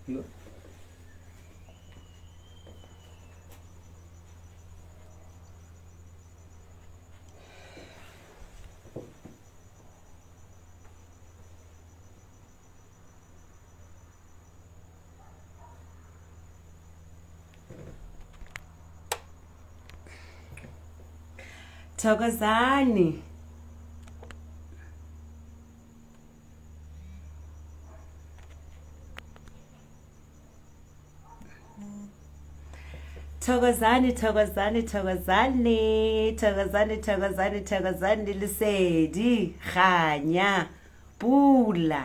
Yo. Thokozani. Thokozani, Thokozani, Thokozani, Thokozani, Thokozani, Thokozani, Lesedi, Kganya, Pula,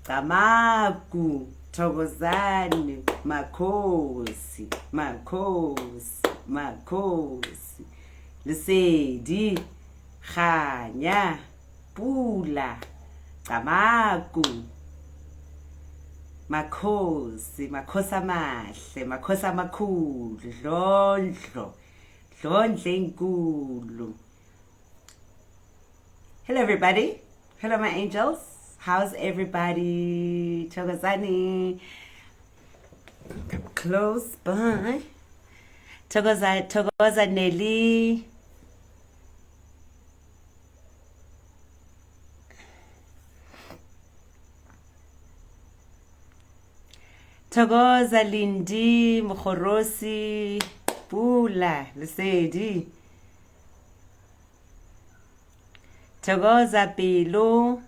Camagu, Thokozani, Makhosi, Makhosi, Makhosi, Lesedi, Kganya, Pula, Camagu, Makhosi, makhosi amahle, makhosi amakhulu, dlondlo, dlondlo enkulu. Hello everybody. Hello my angels. How's everybody? Thokozani. Come close by. Thokoza Nelly. Thokoza Lindi, Mkhorosi, Pula, Lesedi. Thokoza Pelo.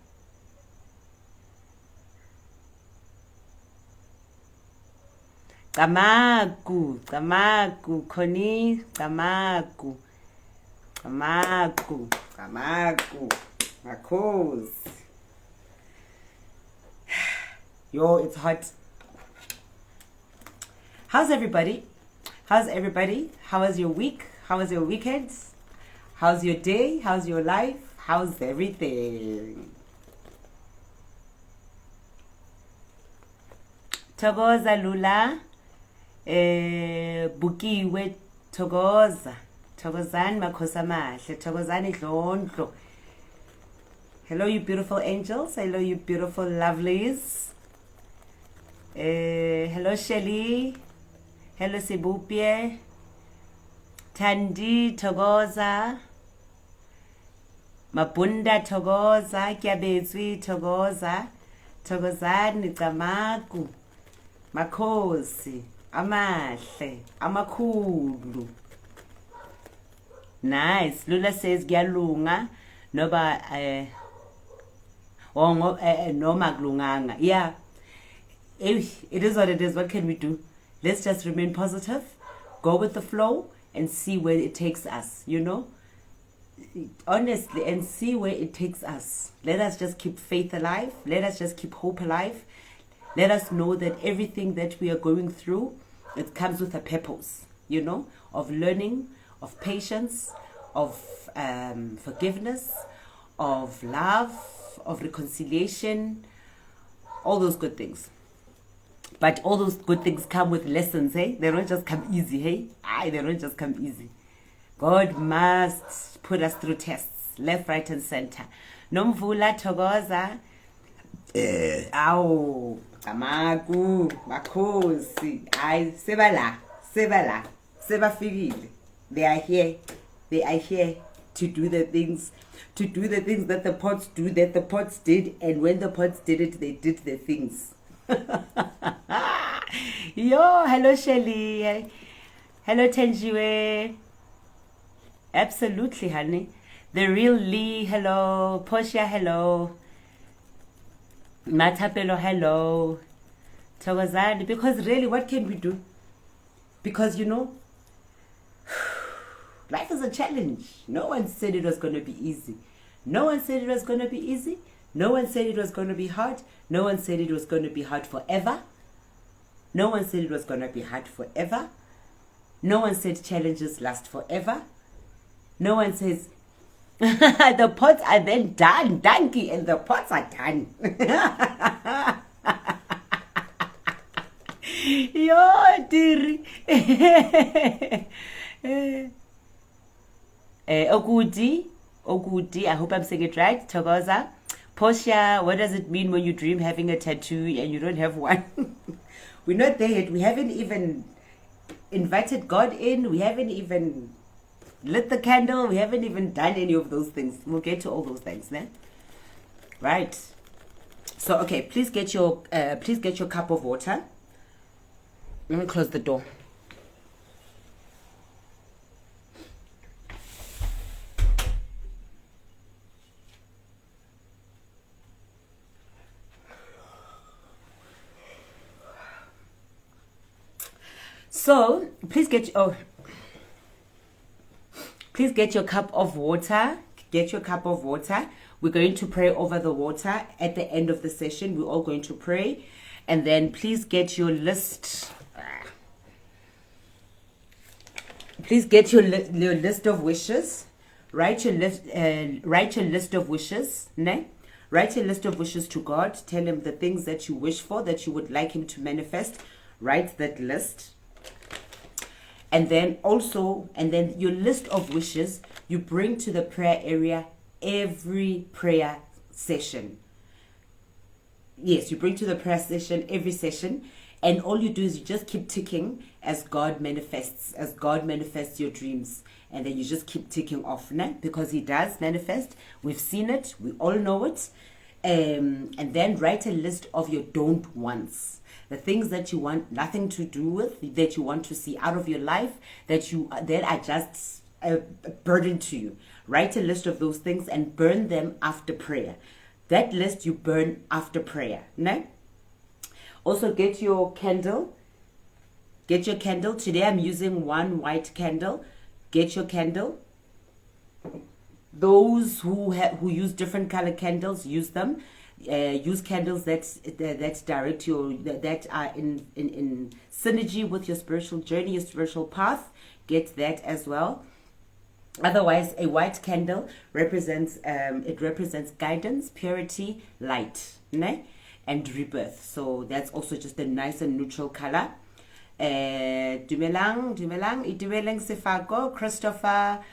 Camagu, Camagu, Connie, Camagu, Camagu, Camagu, Makhosi. Yo, it's hot. How's everybody? How's everybody? How was your week? How was your weekend? How's your day? How's your life? How's everything? Thokoza Lula, Bukiwe Thokoza, Thokozani makhosi amahle, Thokozani dlondlo. Hello you beautiful angels, hello you beautiful lovelies. Hello Shelly. Hello Sibupie, Tandi Thokoza, Mabunda Thokoza, Kyabezwi Thokoza, Thokozani Camagu, Makhosi, amahle, amakhulu. Nice. Lula says Gyalunga, Noba Noma Glunganga. Yeah. It is what it is. What can we do? Let's just remain positive, go with the flow, and see where it takes us, you know? Honestly, and see where it takes us. Let us just keep faith alive. Let us just keep hope alive. Let us know that everything that we are going through, it comes with a purpose, you know, of learning, of patience, of forgiveness, of love, of reconciliation, all those good things. But all those good things come with lessons, hey? They don't just come easy, hey? They don't just come easy. God must put us through tests, left, right, and center. Nomvula Thokoza. Aw, Camagu, Makhosi. Sebala, sebafikile. They are here. They are here to do the things, that the pots do, that the pots did, and when the pots did it, they did the things. Yo, hello Shelly. Hello Tenjiwe. Absolutely, honey. The real Lee, hello. Portia, hello. Matapelo, hello. Thokozani. Because really, what can we do? Because, you know, life is a challenge. No one said it was going to be easy. No one said it was going to be easy. No one said it was going to be hard. No one said it was going to be hard forever. No one said it was going to be hard forever. No one said challenges last forever. No one says the pots are then done, donkey, and the pots are done. Yo, dearie. Okudi, I hope I'm saying it right. Thokoza. Portia, what does it mean when you dream having a tattoo and you don't have one? We're not there yet. We haven't even invited God in. We haven't even lit the candle. We haven't even done any of those things. We'll get to all those things, né? Right. So okay, please get your cup of water. Let me close the door. So please get your cup of water. Get your cup of water. We're going to pray over the water at the end of the session. We're all going to pray, and then please get your list. Please get your list of wishes. Write your list of wishes. Ne? Write your list of wishes to God. Tell him the things that you wish for, that you would like him to manifest. Write that list. And then your list of wishes you bring to the prayer area every prayer session. Yes, you bring to the prayer session every session, and all you do is you just keep ticking as God manifests your dreams, and then you just keep ticking off, né? Because he does manifest. We've seen it, we all know it. And then write a list of your don't wants. The things that you want nothing to do with, that you want to see out of your life, that are just a burden to you. Write a list of those things and burn them after prayer. That list you burn after prayer. No? Also get your candle. Get your candle. Today I'm using one white candle. Get your candle. Those who use different color candles, use them. Use candles that direct that are in synergy with your spiritual journey, your spiritual path. Get that as well. Otherwise, a white candle represents guidance, purity, light, né? And rebirth. So that's also just a nice and neutral color. Dumelang, Itumeleng Sefako, Christopher,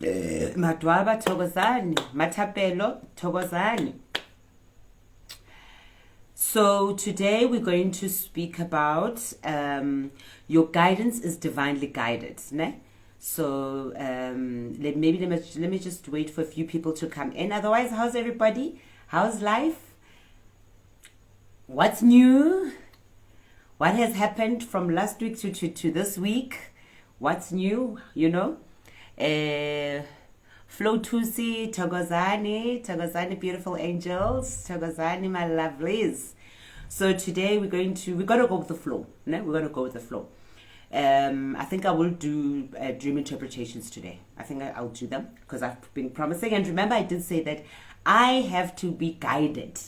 Madwaba Togozani, Matapelo Togozani. So today we're going to speak about your guidance is divinely guided, né? So let me just wait for a few people to come in. Otherwise, how's everybody? How's life? What's new? What has happened from last week to this week? What's new? You know, Flo Tusi, Togozani, beautiful angels, Togozani, my lovelies. So today we're gonna go with the flow. No? We're gonna go with the flow. I think I will do dream interpretations today. I think I'll do them because I've been promising. And remember, I did say that I have to be guided.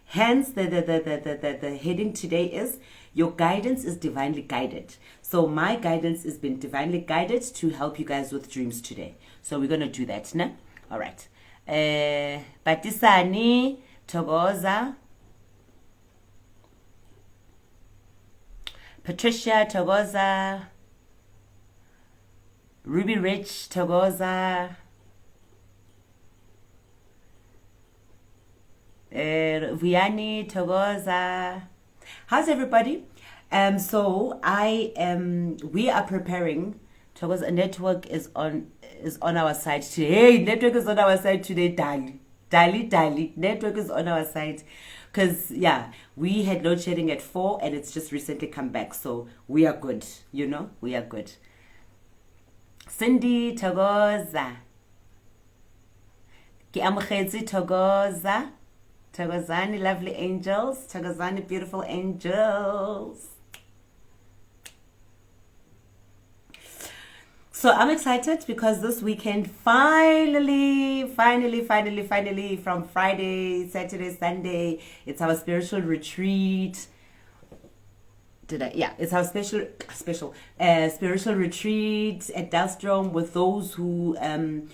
Hence, the heading today is your guidance is divinely guided. So my guidance has been divinely guided to help you guys with dreams today. So we're gonna do that, ne? All right. Batisani Togoza, Patricia Togoza, Ruby Rich Togoza, Vianney Togoza. How's everybody? So we are preparing. Togoza network is on our side today. Hey, network is on our side today, Dali. Network is on our side. Because, yeah, we had load shedding at 4 and it's just recently come back. So we are good, you know? We are good. Cindy Togoza. Ki amukhetsi Togoza. Togozani, lovely angels. Togozani, beautiful angels. So I'm excited because this weekend, finally, from Friday, Saturday, Sunday, it's our spiritual retreat. It's our special spiritual retreat at Delstrom with those who've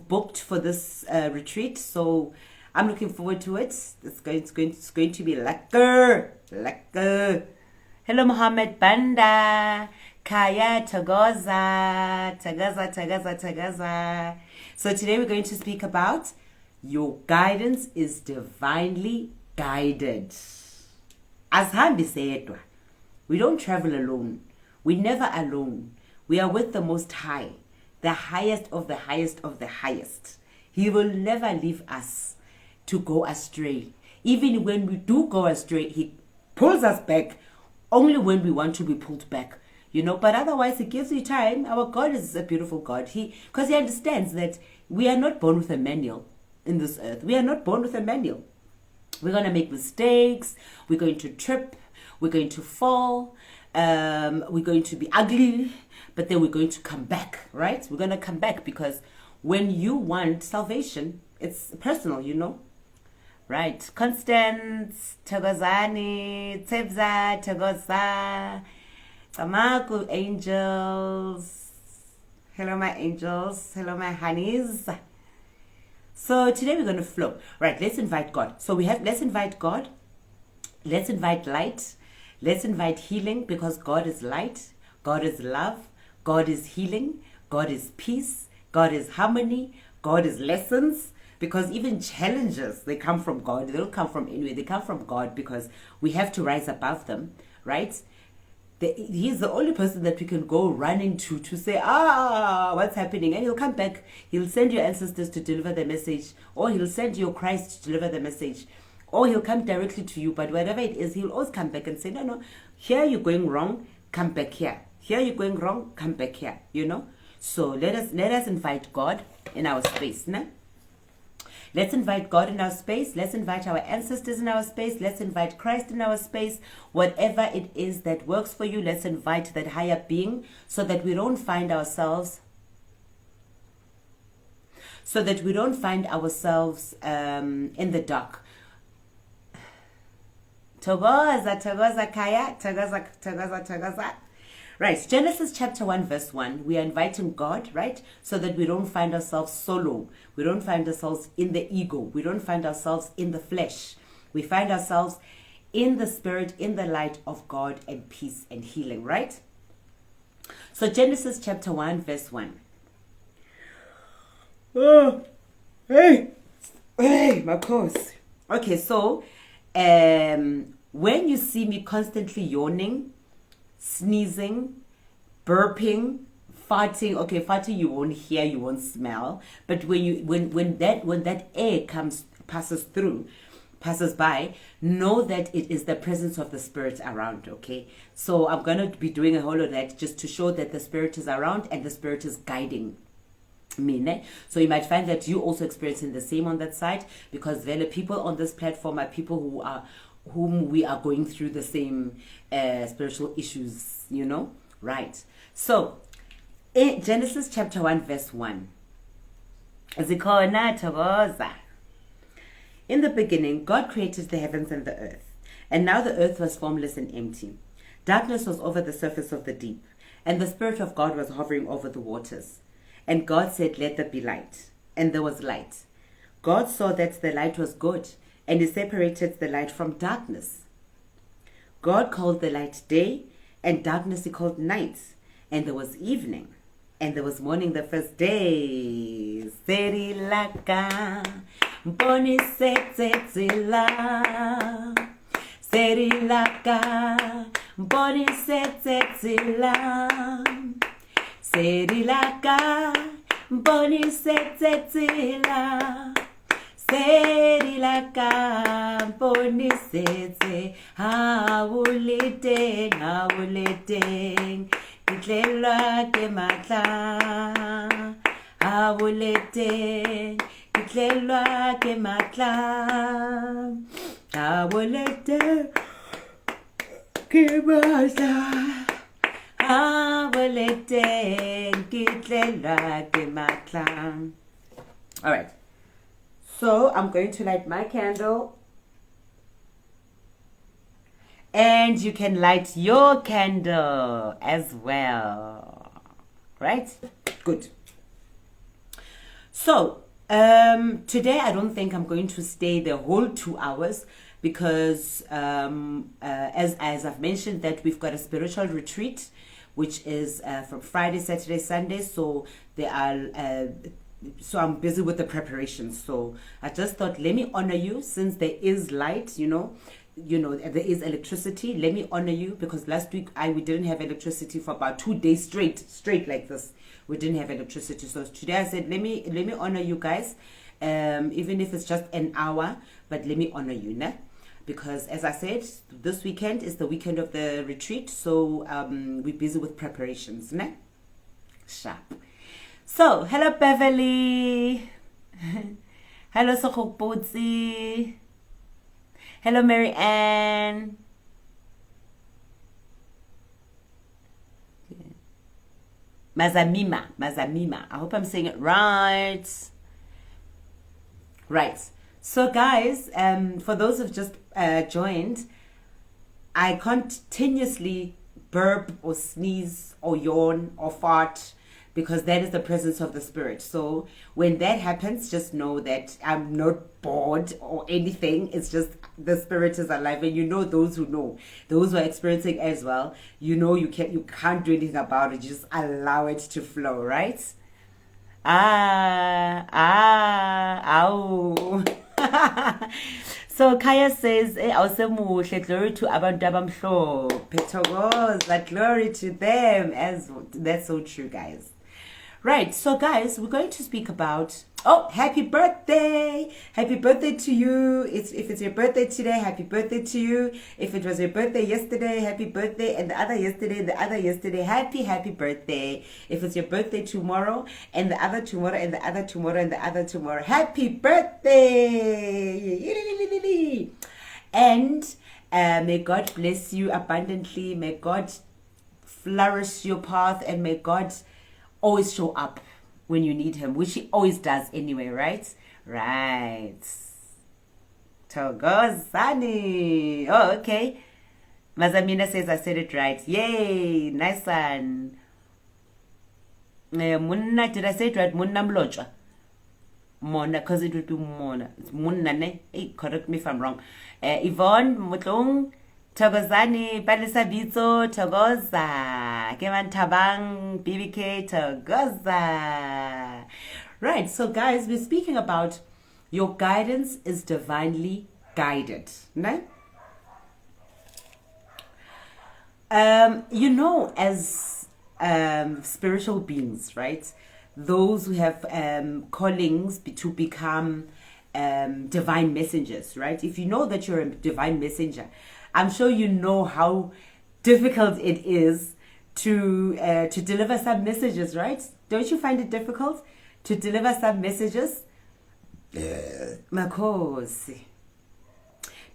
booked for this retreat. So I'm looking forward to it. It's going to be lekker. Hello, Mohammed Banda. Kaya Togoza. So today we're going to speak about your guidance is divinely guided. Azhambi sayedwa. We don't travel alone. We're never alone. We are with the Most High, the highest of the highest of the highest. He will never leave us to go astray. Even when we do go astray, he pulls us back only when we want to be pulled back. But otherwise he gives you time. Our God is a beautiful God. Because he understands that we are not born with a manual in this earth. We are not born with a manual. We're going to make mistakes. We're going to trip. We're going to fall. We're going to be ugly. But then we're going to come back, right? We're going to come back because when you want salvation, it's personal, Right. Constance, Togozani, Tebza, Togoza, Tamaku, angels. Hello, my angels. Hello, my honeys. So today we're going to flow. Right, let's invite God. So let's invite God. Let's invite light. Let's invite healing because God is light. God is love. God is healing. God is peace. God is harmony. God is lessons. Because even challenges, they come from God. They don't come from anywhere. They come from God because we have to rise above them, right? He's the only person that we can go running to say, what's happening? And he'll come back. He'll send your ancestors to deliver the message. Or he'll send your Christ to deliver the message. Or he'll come directly to you. But whatever it is, he'll always come back and say, no, here you're going wrong, come back here. Here you're going wrong, come back here, So let us invite God in our space, no? Let's invite God in our space. Let's invite our ancestors in our space. Let's invite Christ in our space. Whatever it is that works for you, let's invite that higher being so that we don't find ourselves in the dark. Togoza Kaya, Togoza. Right, Genesis chapter 1 verse 1, we are inviting God, right, so that we don't find ourselves solo. We don't find ourselves in the ego. We don't find ourselves in the flesh. We find ourselves in the spirit, in the light of God and peace and healing, right? So Genesis chapter 1 verse 1. Oh, hey, my course. Okay, so when you see me constantly yawning, sneezing, burping, farting. Okay, farting you won't hear, you won't smell. But when that air passes by, know that it is the presence of the Spirit around. Okay, so I'm gonna be doing a whole lot of that just to show that the Spirit is around and the Spirit is guiding me. So you might find that you also experiencing the same on that side because there are people on this platform are people whom we are going through the same spiritual issues, right? So in Genesis chapter 1 verse 1, in the beginning God created the heavens and the earth, and now the earth was formless and empty. Darkness was over the surface of the deep, and the Spirit of God was hovering over the waters. And God said, let there be light, and there was light. God saw that the light was good, and he separated the light from darkness. God called the light day, and darkness he called night. And there was evening, and there was morning the first day. Serilaka, boni setetsila. Serilaka, boni setetsila. Serilaka, boni setetsila. Serilaka, boni setse, hawuleteng, itlelwa ke matla. Hawuleteng, itlelwa ke matla. Hawuleteng, ke matla. Hawuleteng, itlelwa ke matla. All right. So I'm going to light my candle, and you can light your candle as well, right? Good. So today I don't think I'm going to stay the whole 2 hours because as I've mentioned that we've got a spiritual retreat, which is from Friday, Saturday, Sunday. So there are so I'm busy with the preparations. So I just thought, let me honor you since there is light, there is electricity. Let me honor you, because last week we didn't have electricity for about 2 days straight like this. We didn't have electricity. So today I said, let me honor you guys, even if it's just an hour, but let me honor you, ne? Because as I said, this weekend is the weekend of the retreat, so we're busy with preparations, ne? Sharp. So, hello Beverly. Hello Sokhopotsi. Hello Mary Ann. Mazamima. I hope I'm saying it right. Right. So guys, for those who've just joined, I continuously burp or sneeze or yawn or fart, because that is the presence of the spirit. So when that happens, just know that I'm not bored or anything. It's just the spirit is alive. And those who are experiencing as well, you can't do anything about it. You just allow it to flow, right? Ow. So Kaya says, glory to abantu abamhlophe, glory to them. That's so true, guys. Right, so guys, we're going to speak about, happy birthday to you. If it's your birthday today, happy birthday to you. If it was your birthday yesterday, happy birthday, and the other yesterday, happy birthday. If it's your birthday tomorrow, and the other tomorrow, and the other tomorrow, and the other tomorrow, happy birthday. And may God bless you abundantly. May God flourish your path, and may God always show up when you need him, which he always does anyway, right? Right. Togozani. Oh, okay. Mazamina says I said it right. Yay, nice one. Munna, did I say it right? Munna mlocha. Mona, because it would be Mona. It's Munna, ne? Hey, correct me if I'm wrong. Yvonne Mutlung. Togozani, Palisa Bitso, Togoza, Kevan Tabang, BBK, Togoza. Right, so guys, we're speaking about your guidance is divinely guided. No? As spiritual beings, right? Those who have callings to become divine messengers, right? If you know that you're a divine messenger, I'm sure you know how difficult it is to deliver some messages, right? Don't you find it difficult to deliver some messages? Makosi.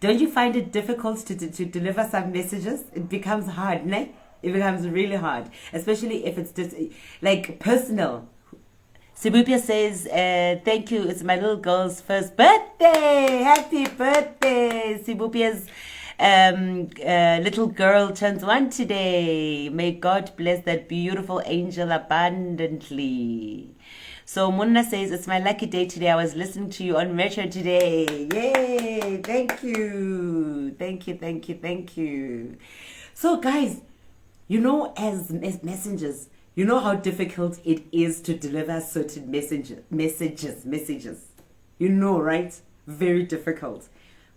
Don't you find it difficult to deliver some messages? It becomes hard, ne? It becomes really hard, especially if it's just like personal. Sibupia says, thank you. It's my little girl's first birthday. Happy birthday, Sibupia's little girl turns 1 today. May God bless that beautiful angel abundantly. So Munna says, it's my lucky day today. I was listening to you on Metro today. Yay! Thank you. So guys, as messengers, you know how difficult it is to deliver certain messages. Right? Very difficult.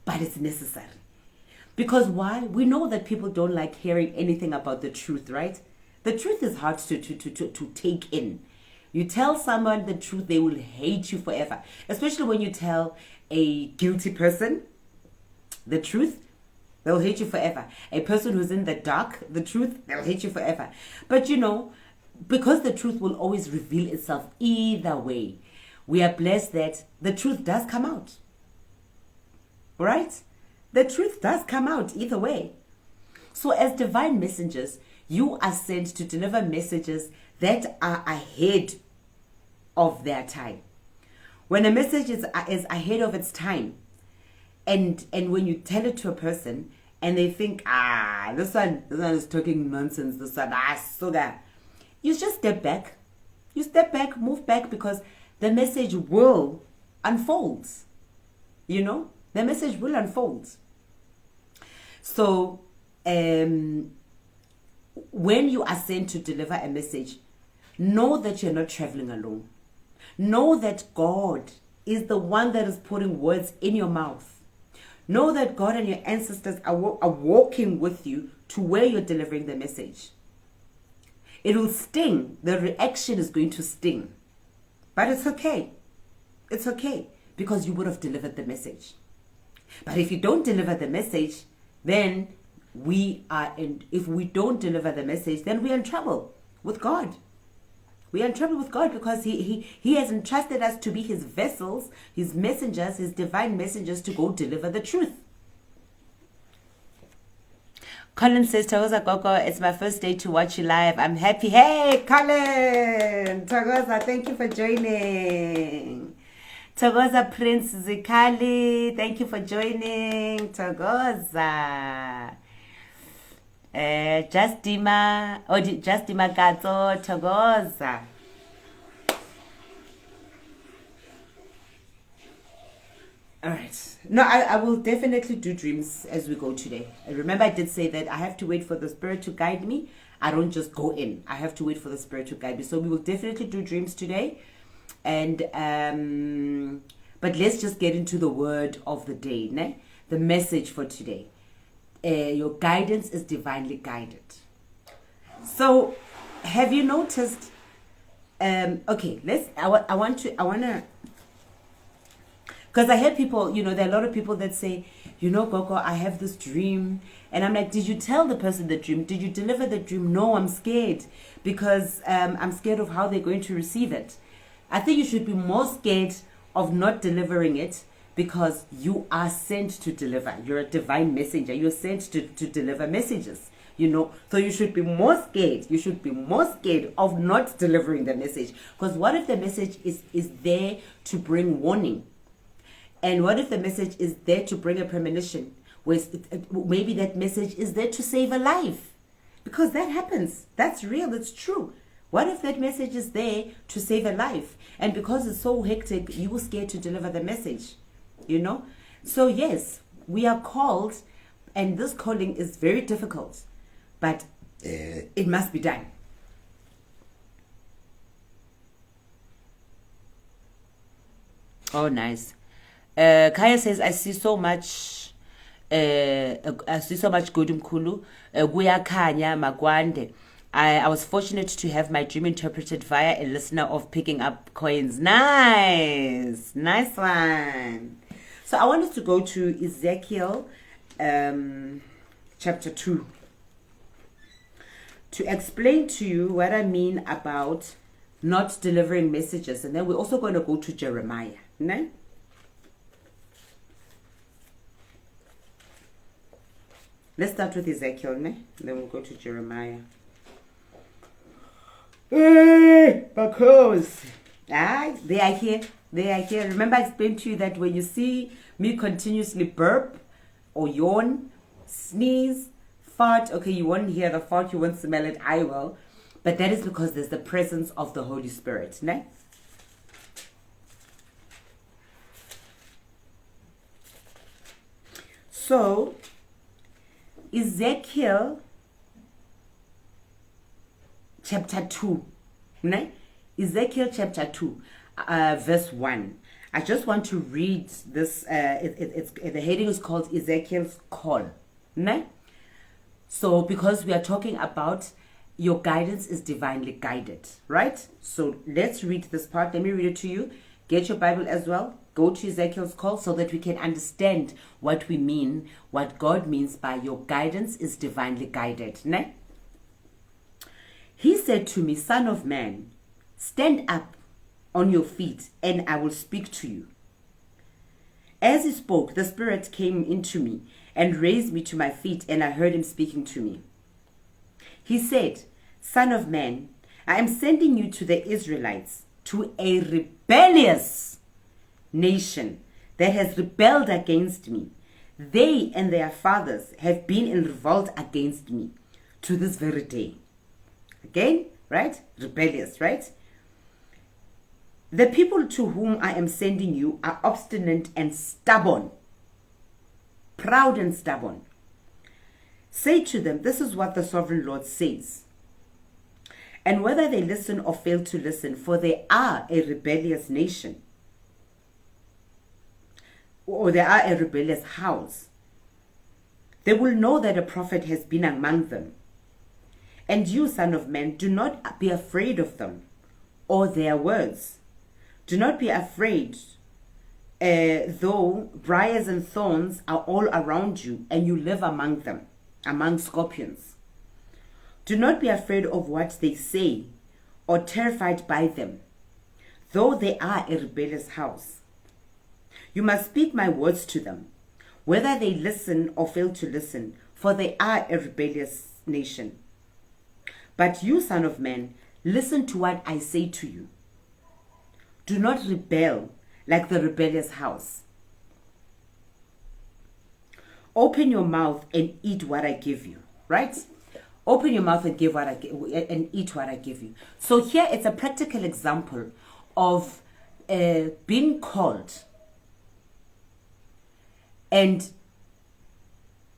But it's necessary. Because why? We know that people don't like hearing anything about the truth, right? The truth is hard to take in. You tell someone the truth, they will hate you forever. Especially when you tell a guilty person the truth, they'll hate you forever. A person who's in the dark, the truth, they'll hate you forever. But because the truth will always reveal itself either way, we are blessed that the truth does come out. Right? The truth does come out either way. So as divine messengers, you are sent to deliver messages that are ahead of their time. When a message is ahead of its time, and when you tell it to a person and they think, this one is talking nonsense, this one, so that, you just step back. You step back, move back, because the message will unfold. The message will unfold. So, when you are sent to deliver a message, know that you're not traveling alone. Know that God is the one that is putting words in your mouth. Know that God and your ancestors are walking with you to where you're delivering the message. It will sting. The reaction is going to sting. But it's okay. It's okay, because you would have delivered the message. But if you don't deliver the message, then if we don't deliver the message, then we're in trouble with God. We are in trouble with God, because he has entrusted us to be his vessels, his messengers, his divine messengers, to go deliver the truth. Colin says, Thokoza Gogo, it's my first day to watch you live. I'm happy. Hey, Colin! Thokoza, thank you for joining. Thokoza Prince Zikali, thank you for joining. Thokoza. Justima Gato, Thokoza. All right. No, I will definitely do dreams as we go today. Remember, I did say that I have to wait for the Spirit to guide me. I don't just go in. I have to wait for the Spirit to guide me. So we will definitely do dreams today. And but let's just get into the word of the day, né? The message for today. Your guidance is divinely guided. So, have you noticed? Okay, I want to. Because I heard people, there are a lot of people that say, Gogo, I have this dream. And I'm like, did you tell the person the dream? Did you deliver the dream? No, I'm scared. Because I'm scared of how they're going to receive it. I think you should be more scared of not delivering it, because you are sent to deliver. You're a divine messenger. You're sent to deliver messages, So you should be more scared. You should be more scared of not delivering the message. Because what if the message is there to bring warning? And what if the message is there to bring a premonition? Maybe that message is there to save a life. Because that happens. That's real. It's true. What if that message is there to save a life? And because it's so hectic, you were scared to deliver the message. So yes, we are called, and this calling is very difficult, but it must be done. Oh, nice. Kaya says, I see so much good mkhulu. Kuyakhanya Magwande. I was fortunate to have my dream interpreted via a listener of Picking Up Coins. Nice one. So I want us to go to Ezekiel chapter 2 to explain to you what I mean about not delivering messages. And then we're also going to go to Jeremiah. No? Let's start with Ezekiel, ne? Then we'll go to Jeremiah. Hey, because they are here. Remember, I explained to you that when you see me continuously burp or yawn, sneeze, fart, okay, you won't hear the fart, you won't smell it, I will. But that is because there's the presence of the Holy Spirit, ne? So, Ezekiel chapter 2, ne? Ezekiel chapter 2, verse 1. I just want to read this. The heading is called Ezekiel's Call, ne? So, because we are talking about your guidance is divinely guided, right? So, let's read this part. Let me read it to you. Get your Bible as well. Go to Ezekiel's Call so that we can understand what we mean, what God means by your guidance is divinely guided, ne? He said to me, Son of man, stand up on your feet and I will speak to you. As he spoke, the Spirit came into me and raised me to my feet, and I heard him speaking to me. He said, Son of man, I am sending you to the Israelites, to a rebellious nation that has rebelled against me. They and their fathers have been in revolt against me to this very day. Again, right? Rebellious, right? The people to whom I am sending you are obstinate and stubborn, proud and stubborn. Say to them, this is what the sovereign Lord says. And whether they listen or fail to listen, for they are a rebellious nation. or they are a rebellious house, they will know that a prophet has been among them. And you, son of man, do not be afraid of them or their words. Do not be afraid, though briars and thorns are all around you, and you live among them, among scorpions. Do not be afraid of what they say, or terrified by them, though they are a rebellious house. You must speak my words to them, whether they listen or fail to listen, for they are a rebellious nation. But you, son of man, listen to what I say to you. Do not rebel like the rebellious house. Open your mouth and eat what I give you, right? Open your mouth and eat what I give you. So here it's a practical example of being called and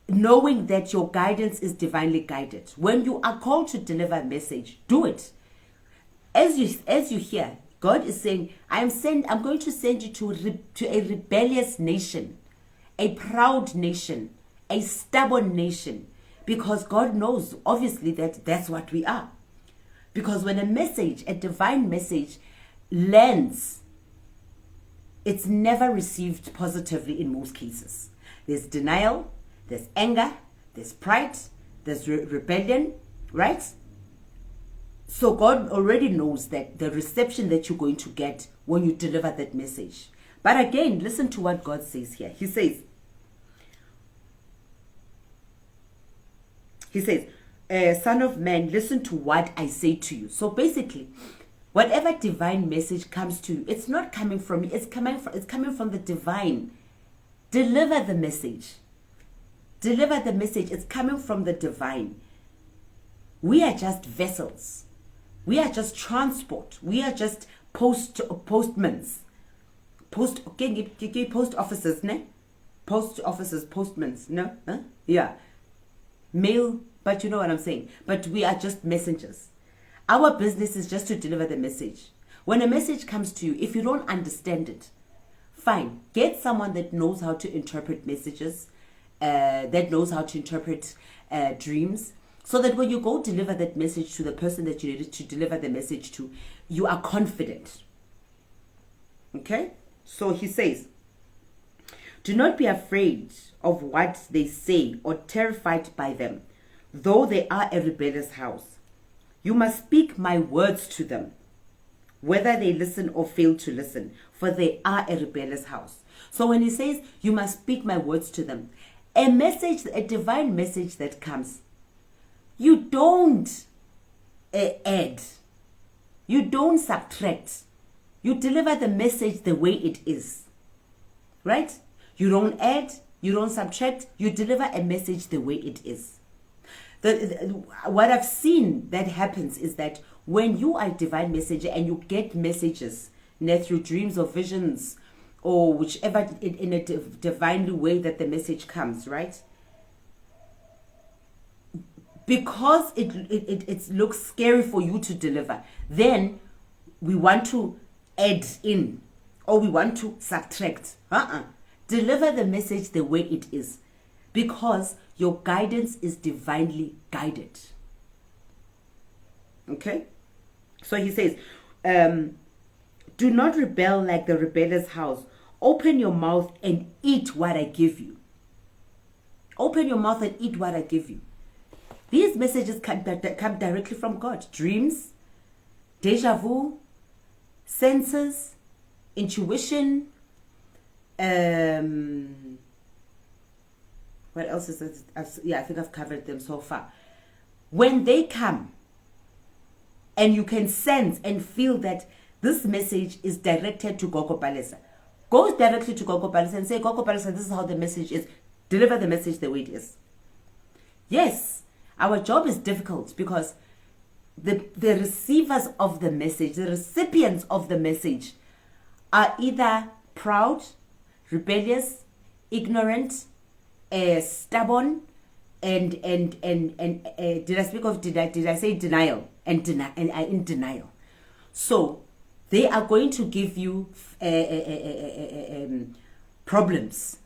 knowing that your guidance is divinely guided. When you are called to deliver a message, do it. As you hear, God is saying, I'm going to send you to a rebellious nation, a proud nation, a stubborn nation, because God knows, obviously, that that's what we are. Because when a divine message lands, it's never received positively in most cases. There's denial, there's anger, there's pride, there's rebellion, right? So God already knows that the reception that you're going to get when you deliver that message. But again, listen to what God says here. He says, son of man, listen to what I say to you. So basically, whatever divine message comes to you, it's not coming from me, it's coming from the divine. Deliver the message. Deliver the message. It's coming from the divine. We are just vessels. We are just transport. We are just postmans. Post officers, ne? Post officers, postmans, no? Huh? Yeah. Mail, but you know what I'm saying. But we are just messengers. Our business is just to deliver the message. When a message comes to you, if you don't understand it, fine. Get someone that knows how to interpret messages, that knows how to interpret dreams, so that when you go deliver that message to the person that you needed to deliver the message to, you are confident. Okay? So he says, do not be afraid of what they say or terrified by them, though they are a rebellious house. You must speak my words to them, whether they listen or fail to listen, for they are a rebellious house. So when he says, you must speak my words to them, a divine message that comes, you don't add, you don't subtract, you deliver the message the way it is, right? You don't add, you don't subtract, you deliver a message the way it is. What I've seen that happens is that when you are a divine messenger and you get messages through dreams or visions or whichever in a divinely way that the message comes, right? Because it looks scary for you to deliver, then we want to add in or we want to subtract. Deliver the message the way it is, because your guidance is divinely guided. Okay? So he says, do not rebel like the rebellious house. Open your mouth and eat what I give you. Open your mouth and eat what I give you. These messages come directly from God. Dreams, deja vu, senses, intuition. What else is it? I think I've covered them so far. When they come and you can sense and feel that this message is directed to Gogo Palesa, go directly to Gogo Palesa and say, Gogo Palesa, this is how the message is. Deliver the message the way it is. Yes, our job is difficult because the receivers of the message, the recipients of the message are either proud, rebellious, ignorant, stubborn, and did I say denial and in denial. So they are going to give you problems.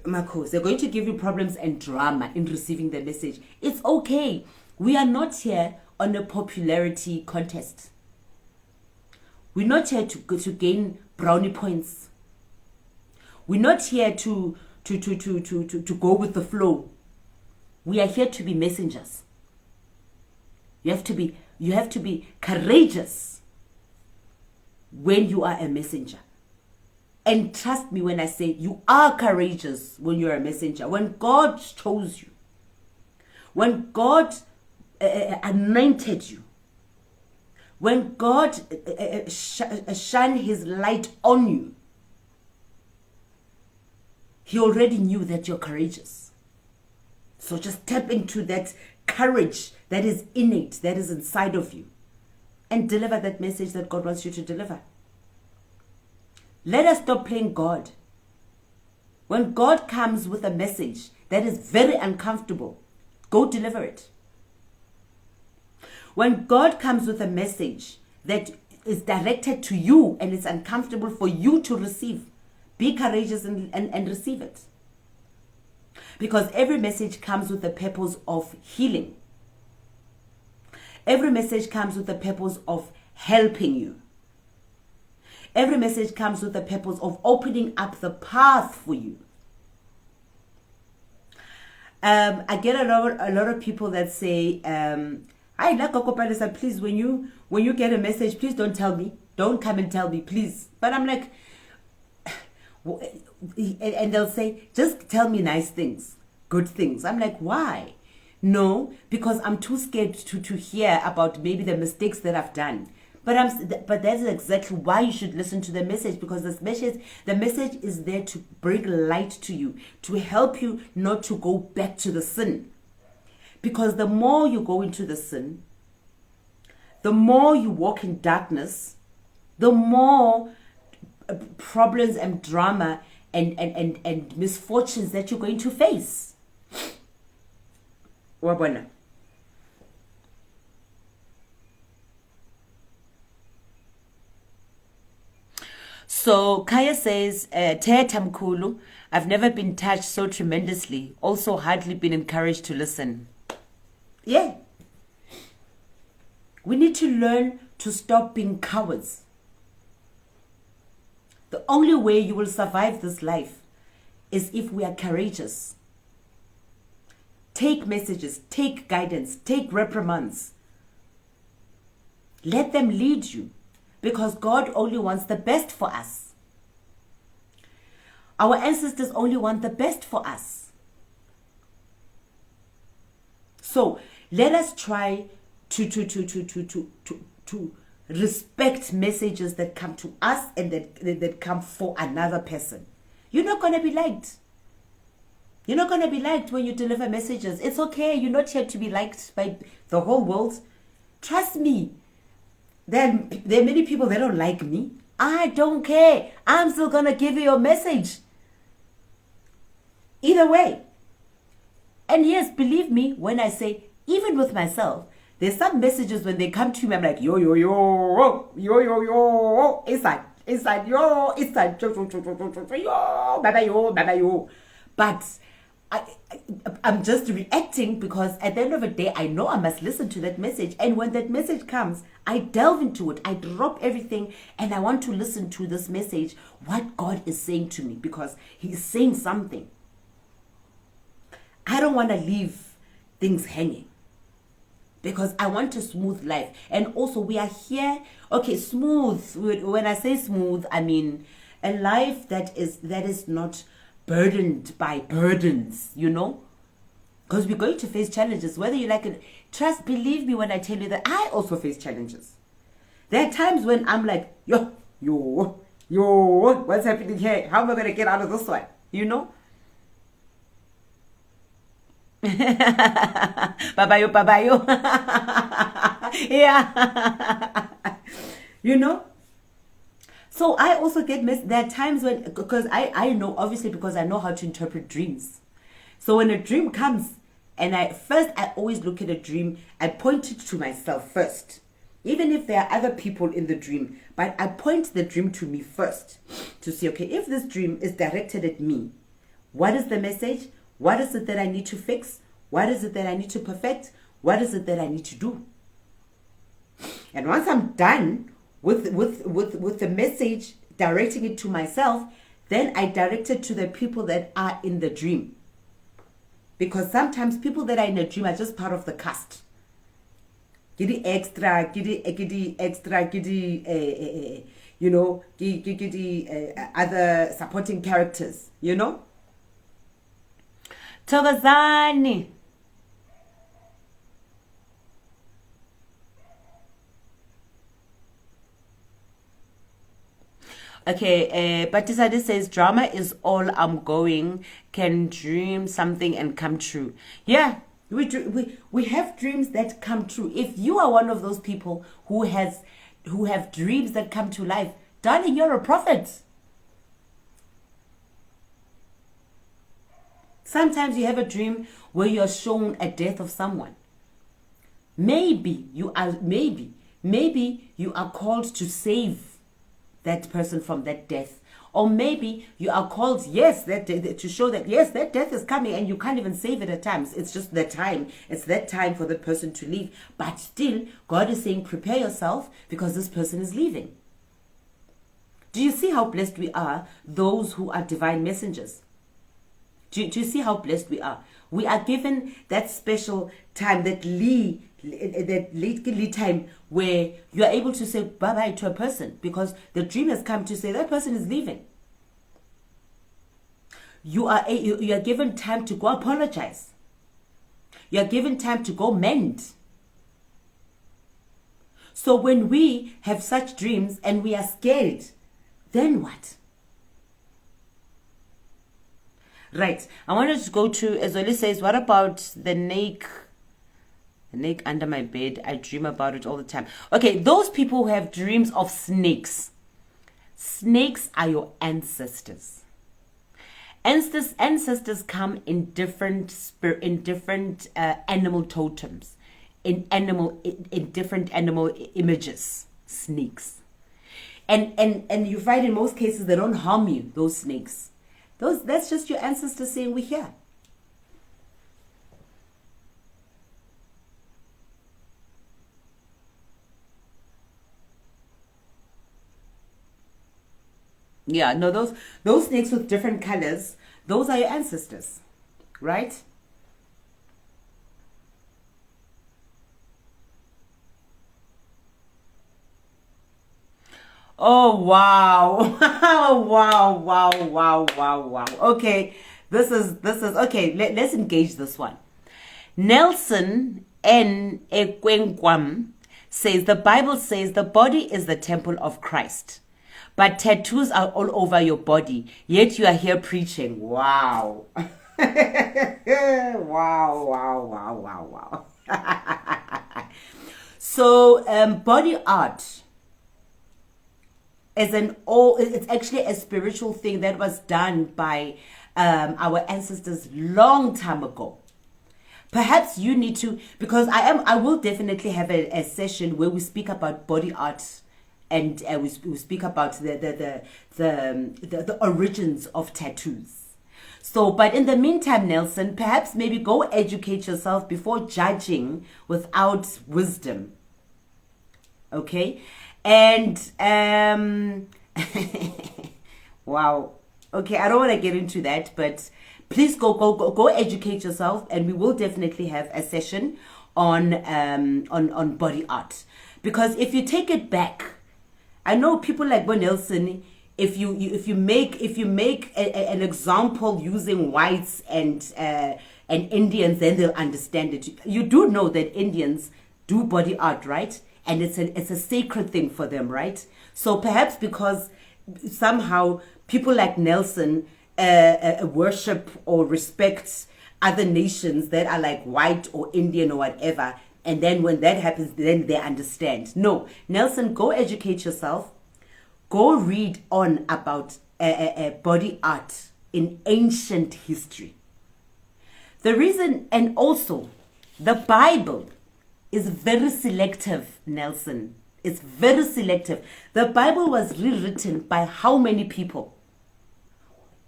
Marcos, they're going to give you problems and drama in receiving the message. It's okay. We are not here on a popularity contest. We're not here to gain brownie points. We're not here to go with the flow. We are here to be messengers. You have to be courageous when you are a messenger. And trust me when I say you are courageous when you're a messenger. When God chose you, when God anointed you, when God shined his light on you, he already knew that you're courageous. So just tap into that courage that is innate, that is inside of you, and deliver that message that God wants you to deliver. Let us stop playing God. When God comes with a message that is very uncomfortable, go deliver it. When God comes with a message that is directed to you and it's uncomfortable for you to receive, be courageous and receive it. Because every message comes with the purpose of healing. Every message comes with the purpose of helping you. Every message comes with the purpose of opening up the path for you. I get a lot of people that say, "Hi, Nakoko, please, when you get a message, please don't tell me. Don't come and tell me, please." But I'm like, and they'll say, "Just tell me nice things, good things." I'm like, why? No, because I'm too scared to hear about maybe the mistakes that I've done. But that's exactly why you should listen to the message, because the message is there to bring light to you, to help you not to go back to the sin. Because the more you go into the sin, the more you walk in darkness, the more problems and drama and misfortunes that you're going to face. Wabona. So Kaya says, Teta Mkulu, I've never been touched so tremendously. Also hardly been encouraged to listen. Yeah. We need to learn to stop being cowards. The only way you will survive this life is if we are courageous. Take messages, take guidance, take reprimands. Let them lead you, because God only wants the best for us. Our ancestors only want the best for us. So let us try to respect messages that come to us and that come for another person. You're not going to be liked. You're not going to be liked when you deliver messages. It's okay. You're not here to be liked by the whole world. Trust me. There are many people that don't like me. I don't care. I'm still going to give you your message. Either way. And yes, believe me when I say, even with myself, there's some messages when they come to me, I'm like, yo, yo, yo, yo, yo, yo, inside, yo, inside, yo, baba, yo. But I'm just reacting because at the end of the day, I know I must listen to that message. And when that message comes, I delve into it. I drop everything and I want to listen to this message, what God is saying to me, because he's saying something. I don't want to leave things hanging, because I want a smooth life. And also we are here, okay, smooth. When I say smooth, I mean a life that is not burdened by burdens, you know? Because we're going to face challenges, whether you like it. Trust, believe me when I tell you that I also face challenges. There are times when I'm like, yo, what's happening here? How am I going to get out of this one? You know? Babayo. Yeah. You know? So I also get there are times when, because I know, obviously, because I know how to interpret dreams. So when a dream comes, and I always look at a dream, I point it to myself first. Even if there are other people in the dream, but I point the dream to me first to see, okay, if this dream is directed at me, what is the message? What is it that I need to fix? What is it that I need to perfect? What is it that I need to do? And once I'm done with the message, directing it to myself, then I direct it to the people that are in the dream. Because sometimes people that are in a dream are just part of the cast. Giddy extra, you know, other supporting characters, you know? Thokozani. Okay, Batisade says drama is all I'm going. Can dream something and come true. Yeah, we have dreams that come true. If you are one of those people who have dreams that come to life, darling, you're a prophet. Sometimes you have a dream where you're shown a death of someone. Maybe you are called to save that person from that death. Or maybe you are called, yes, to show that, yes, that death is coming and you can't even save it at times. It's just the time. It's that time for the person to leave. But still, God is saying, prepare yourself because this person is leaving. Do you see how blessed we are, those who are divine messengers? Do you see how blessed we are? We are given that special time, that late time where you are able to say bye-bye to a person because the dream has come to say that person is leaving. You are given time to go apologize. You are given time to go mend. So when we have such dreams and we are scared, then what? Right. I wanted to go to, as Oli says, what about the snake? The snake under my bed. I dream about it all the time. Okay, those people who have dreams of snakes. Snakes are your ancestors. Ancestors come in different animal totems, in different animal images. Snakes, and you find in most cases they don't harm you. Those snakes. That's just your ancestors saying we're here. Yeah, no, those snakes with different colors, those are your ancestors, right? Oh, wow. wow. Okay, this is okay. Let's engage this one. Nelson N. Ekwenkwam says the Bible says the body is the temple of Christ, but tattoos are all over your body, yet you are here preaching. Wow. wow. So, body art it's actually a spiritual thing that was done by our ancestors long time ago. Perhaps you need to, because I will definitely have a session where we speak about body art and we speak about the origins of tattoos. So, but in the meantime, Nelson, perhaps maybe go educate yourself before judging without wisdom. Okay? And wow. Okay, I don't want to get into that, but please go educate yourself, and we will definitely have a session on body art. Because if you take it back, I know people like Bo Nelson, if you make an example using whites and Indians, then they'll understand it. You do know that Indians do body art, right? And it's a sacred thing for them, right? So perhaps because somehow people like Nelson worship or respect other nations that are like white or Indian or whatever, and then when that happens, then they understand. No, Nelson, go educate yourself. Go read on about body art in ancient history. The reason, and also the Bible is very selective, Nelson. It's very selective. The Bible was rewritten by how many people?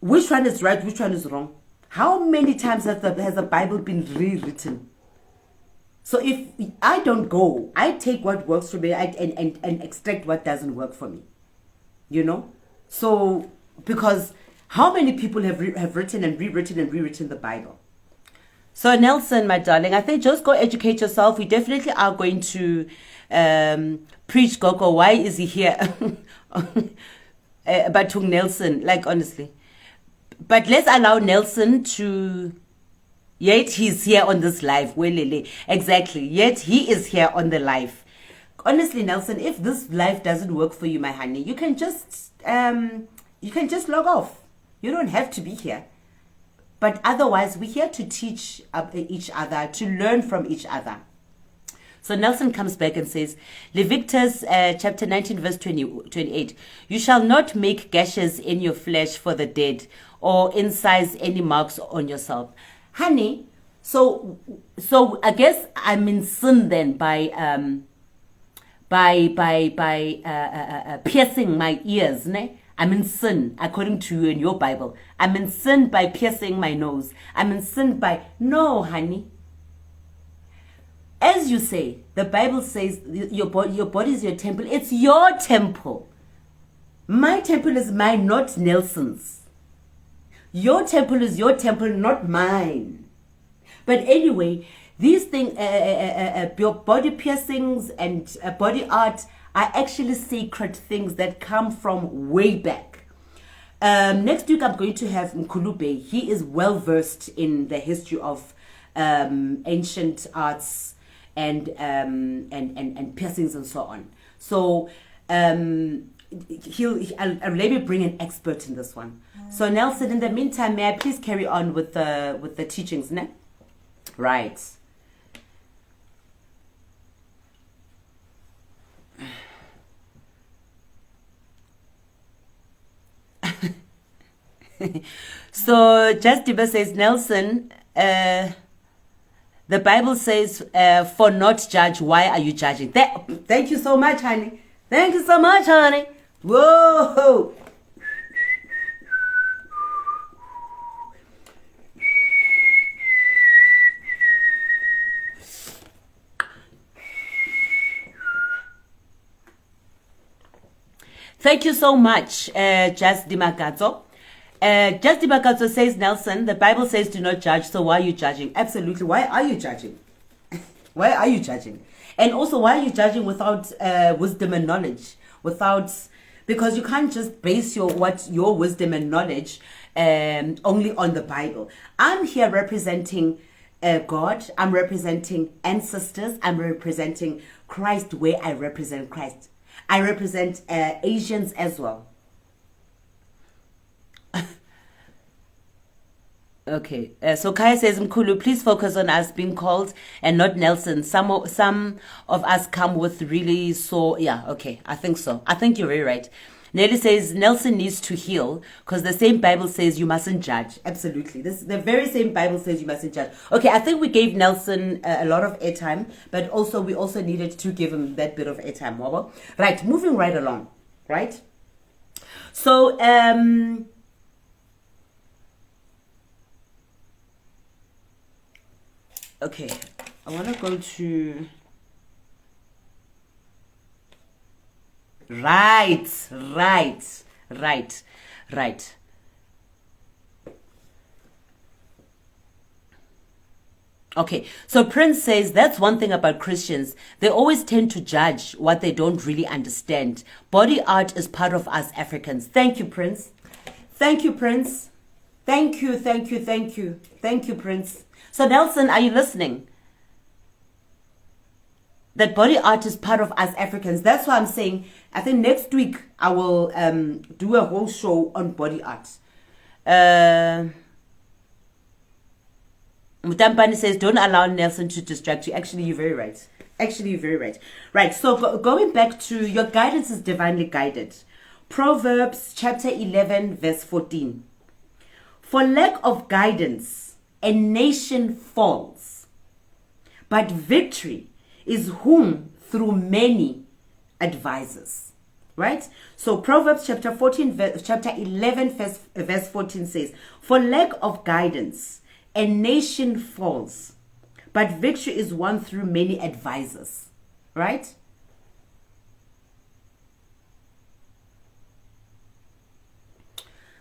Which one is right? Which one is wrong? How many times has the Bible been rewritten? So if I don't go, I take what works for me and extract what doesn't work for me. You know? So, because how many people have written and rewritten the Bible? So Nelson, my darling, I think just go educate yourself. We definitely are going to preach Gogo. Why is he here? But to Nelson, like honestly. But let's allow Nelson to... Yet he's here on this live. Exactly. Yet he is here on the live. Honestly, Nelson, if this live doesn't work for you, my honey, you can just log off. You don't have to be here. But otherwise, we're here to teach each other, to learn from each other. So Nelson comes back and says, Leviticus chapter 19, verse 28, you shall not make gashes in your flesh for the dead, or incise any marks on yourself. Honey, so I guess I'm in sin then by piercing my ears, ne? I'm in sin, according to you in your Bible. I'm in sin by piercing my nose. I'm in sin by... No, honey. As you say, the Bible says your body is your temple. It's your temple. My temple is mine, not Nelson's. Your temple is your temple, not mine. But anyway, these things, body piercings and body art are actually sacred things that come from way back. Next week, I'm going to have Mkulube. He is well versed in the history of ancient arts and piercings and so on. So I'll maybe bring an expert in this one. So Nelson, in the meantime, may I please carry on with the teachings, ne? Right. So Justiba says, Nelson, the Bible says, for not judge, why are you judging? Thank you so much, honey. Thank you so much, honey. Whoa. Thank you so much, Just Dimakato. Just Dimakato says, Nelson, the Bible says do not judge, so why are you judging? Absolutely. Why are you judging? Why are you judging? And also, why are you judging without wisdom and knowledge? Because you can't just base your wisdom and knowledge only on the Bible. I'm here representing God. I'm representing ancestors. I'm representing Christ where I represent Christ. I represent Asians as well. Okay, so Kaya says, Mkulu, please focus on us being called and not Nelson. Some of us come with really yeah, okay, I think so. I think you're very right. Nelly says, Nelson needs to heal because the same Bible says you mustn't judge. Absolutely. The very same Bible says you mustn't judge. Okay, I think we gave Nelson a lot of airtime, but also we also needed to give him that bit of airtime. Right, moving right along, right? So, okay, I want to go to... Right. Okay, so Prince says that's one thing about Christians. They always tend to judge what they don't really understand. Body art is part of us Africans. Thank you, Prince. Thank you, Prince. Thank you, Prince. So Nelson, are you listening? That body art is part of us Africans. That's why I'm saying, I think next week I will do a whole show on body art. Mutampani says, don't allow Nelson to distract you. Actually, you're very right. Right, so going back to your guidance is divinely guided. Proverbs chapter 11, verse 14. For lack of guidance, a nation falls, but victory is whom through many advisors. Right? So Proverbs chapter 11 verse 14 says, for lack of guidance, a nation falls, but victory is won through many advisors. Right?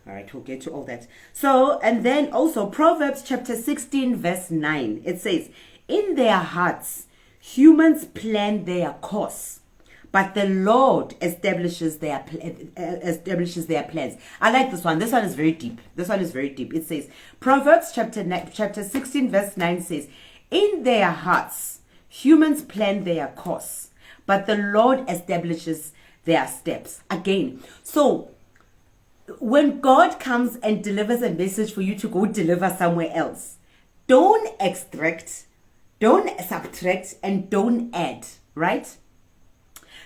All right, we'll get to all that. So, and then also Proverbs chapter 16 verse 9, it says, in their hearts, humans plan their course, but the Lord establishes their plans. I like this one. This one is very deep. It says, Proverbs chapter 16 verse 9 says, in their hearts, humans plan their course, but the Lord establishes their steps. Again, so when God comes and delivers a message for you to go deliver somewhere else, don't extract, don't subtract, and don't add, right?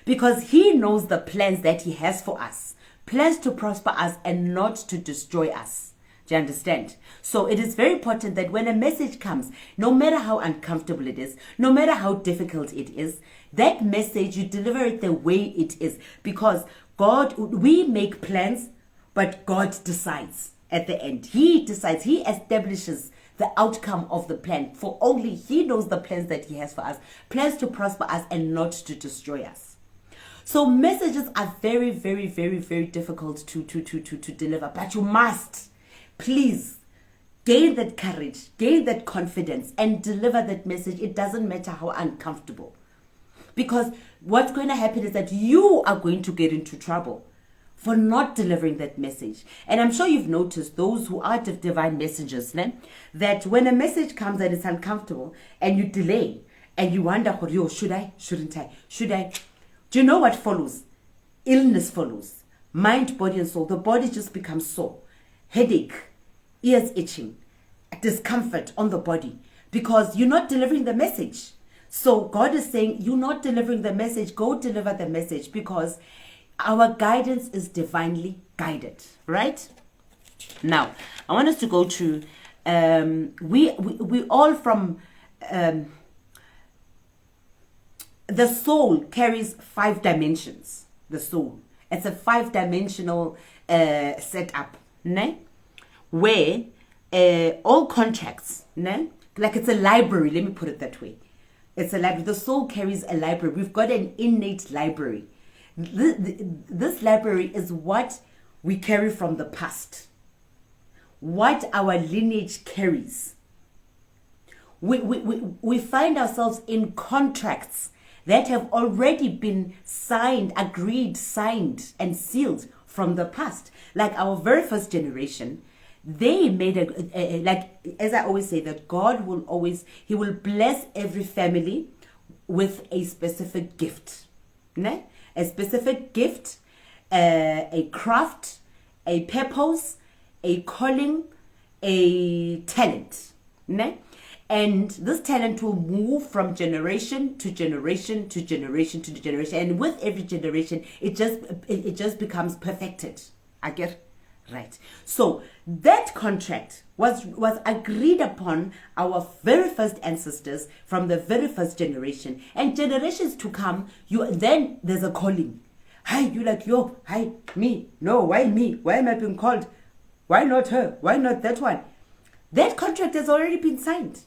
Because he knows the plans that he has for us. Plans to prosper us and not to destroy us. Do you understand? So it is very important that when a message comes, no matter how uncomfortable it is, no matter how difficult it is, that message, you deliver it the way it is. Because God, we make plans, but God decides at the end. He decides. He establishes the outcome of the plan. For only he knows the plans that he has for us. Plans to prosper us and not to destroy us. So messages are very, very, very, very difficult to deliver. But you must, please, gain that courage, gain that confidence, and deliver that message. It doesn't matter how uncomfortable. Because what's going to happen is that you are going to get into trouble for not delivering that message. And I'm sure you've noticed, those who are divine messengers, that when a message comes and it's uncomfortable and you delay and you wonder, should I? Shouldn't I? Should I? Do you know what follows? Illness follows. Mind, body, and soul. The body just becomes sore. Headache, ears itching, discomfort on the body because you're not delivering the message. So God is saying, you're not delivering the message. Go deliver the message, because our guidance is divinely guided, right? Now, I want us to go to, we all from, the soul carries 5 dimensions, the soul. It's a 5-dimensional setup, ne? Where all contracts, ne? Like it's a library, let me put it that way. It's a library. The soul carries a library. We've got an innate library. This library is what we carry from the past, what our lineage carries. We find ourselves in contracts that have already been signed, agreed, signed, and sealed from the past. Like our very first generation, they made like, as I always say, that God will always, he will bless every family with a specific gift, ne? A specific gift, a craft, a purpose, a calling, a talent, ne? And this talent will move from generation to generation to generation to generation, and with every generation, it just becomes perfected. I get right. So that contract was agreed upon our very first ancestors from the very first generation, and generations to come. Then there's a calling. Hi, you like yo? Hi, me? No, why me? Why am I being called? Why not her? Why not that one? That contract has already been signed.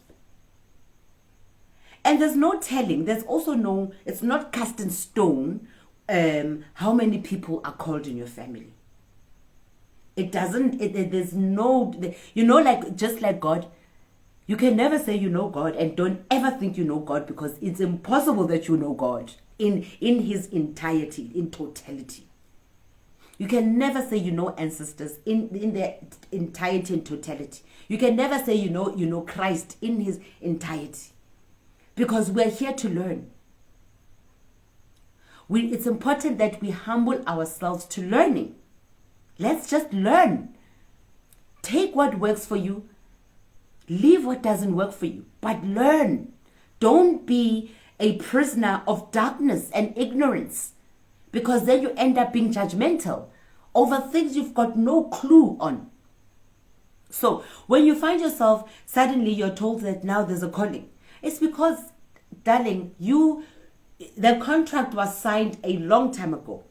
And there's no telling. There's also no, it's not cast in stone how many people are called in your family. It doesn't, there's no, like, just like God, you can never say you know God and don't ever think you know God, because it's impossible that you know God in his entirety, in totality. You can never say you know ancestors in their entirety and totality. You can never say you know Christ in his entirety. Because we're here to learn. It's important that we humble ourselves to learning. Let's just learn. Take what works for you. Leave what doesn't work for you. But learn. Don't be a prisoner of darkness and ignorance. Because then you end up being judgmental over things you've got no clue on. So when you find yourself, suddenly you're told that now there's a calling. It's because darling, the contract was signed a long time ago.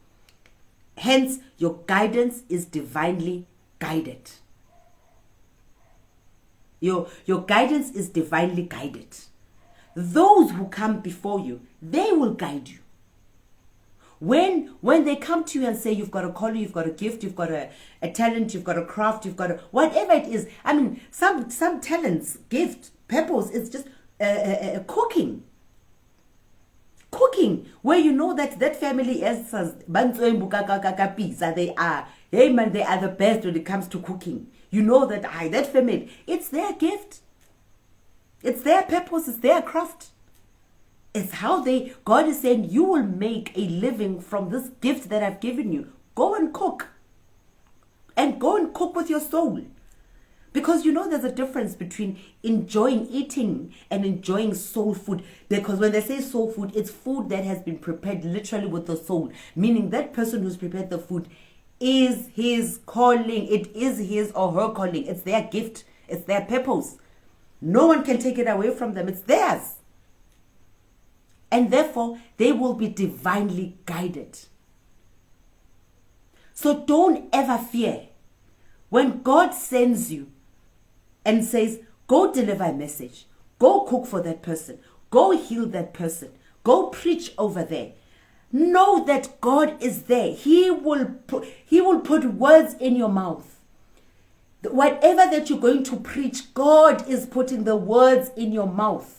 Hence, your guidance is divinely guided. Your guidance is divinely guided. Those who come before you, they will guide you. When they come to you and say you've got a calling, you've got a gift, you've got a talent, you've got a craft, you've got whatever it is. I mean, some talents, gift, purpose, it's just cooking. Cooking, where you know that family is they are, hey man, they are the best when it comes to cooking. You know that family, it's their gift. It's their purpose, it's their craft. It's how God is saying, you will make a living from this gift that I've given you. Go and cook. And go and cook with your soul. Because you know there's a difference between enjoying eating and enjoying soul food. Because when they say soul food, it's food that has been prepared literally with the soul. Meaning that person who's prepared the food is his calling. It is his or her calling. It's their gift. It's their purpose. No one can take it away from them. It's theirs. And therefore, they will be divinely guided. So don't ever fear. When God sends you and says, go deliver a message, go cook for that person, go heal that person, go preach over there, know that God is there. He will put words in your mouth. Whatever that you're going to preach, God is putting the words in your mouth.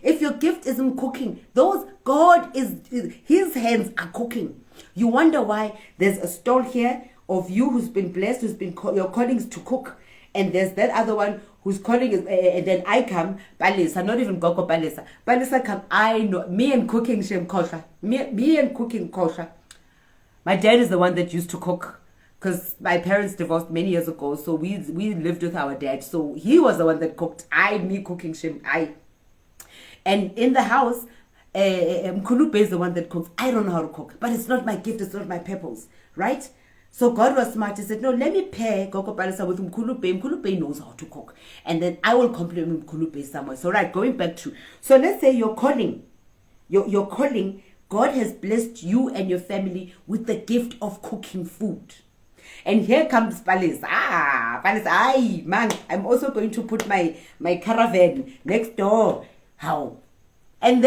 If your gift isn't cooking, his hands are cooking. You wonder why there's a stall here of you who's been blessed, your calling is to cook. And there's that other one whose calling is, and then I come, Palisa, not even Gogo Palisa. Palisa come, I know, me and cooking shem kosher. Me and cooking kosher. My dad is the one that used to cook. Because my parents divorced many years ago, so we lived with our dad. So he was the one that cooked. Me cooking shem, And in the house, Mkhulube is the one that cooks. I don't know how to cook, but it's not my gift, it's not my purpose, right? So God was smart. He said, no, let me pair Gogo Palisa with Mkhulube. Mkhulube knows how to cook. And then I will complement Mkhulube somewhere. So right, going back to, so let's say your calling, your calling, God has blessed you and your family with the gift of cooking food. And here comes Palisa. Palisa, man, I'm also going to put my caravan next door. How? And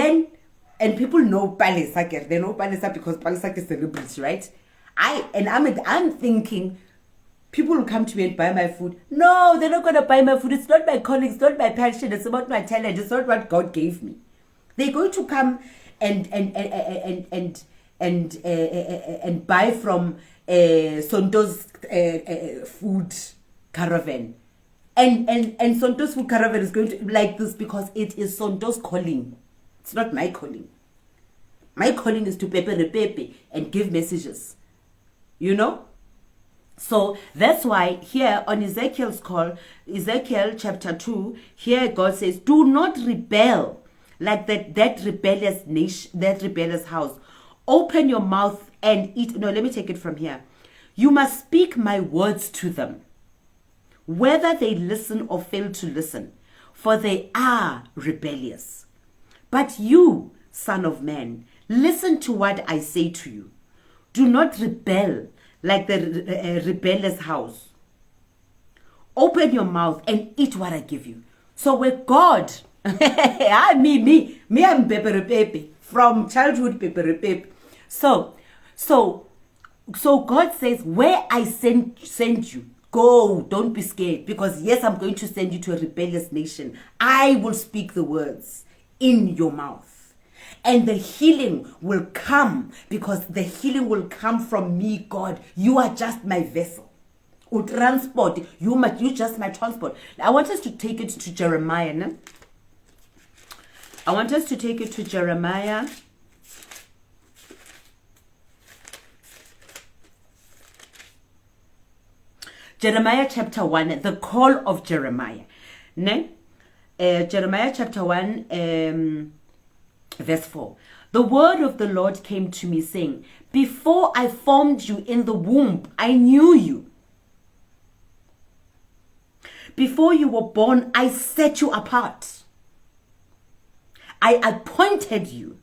people know Palisa. They know Palisa because Palisa is celebrity, right? I'm thinking people will come to me and buy my food. No, they're not going to buy my food. It's not my calling. It's not my passion. It's about my talent. It's not what God gave me. They're going to come and buy from Sonto's food caravan. And Sonto's food caravan is going to be like this because it is Sonto's calling. It's not my calling. My calling is to pepe and give messages. You know? So that's why here on Ezekiel's call, Ezekiel chapter 2, here God says, do not rebel like that rebellious nation, that rebellious house. Open your mouth and eat. No, let me take it from here. You must speak my words to them, whether they listen or fail to listen, for they are rebellious. But you, son of man, listen to what I say to you. Do not rebel like the rebellious house. Open your mouth and eat what I give you. So with God, me, I'm pepe from childhood pepe. So God says, where I send you, go, don't be scared, because yes, I'm going to send you to a rebellious nation. I will speak the words in your mouth. And the healing will come, because the healing will come from me, God. You are just my vessel. Or transport. You just my transport. I want us to take it to Jeremiah. No? I want us to take it to Jeremiah. Jeremiah chapter 1, the call of Jeremiah. No? Jeremiah chapter 1, verse 4. The word of the Lord came to me saying, before I formed you in the womb, I knew you. Before you were born, I set you apart. I appointed you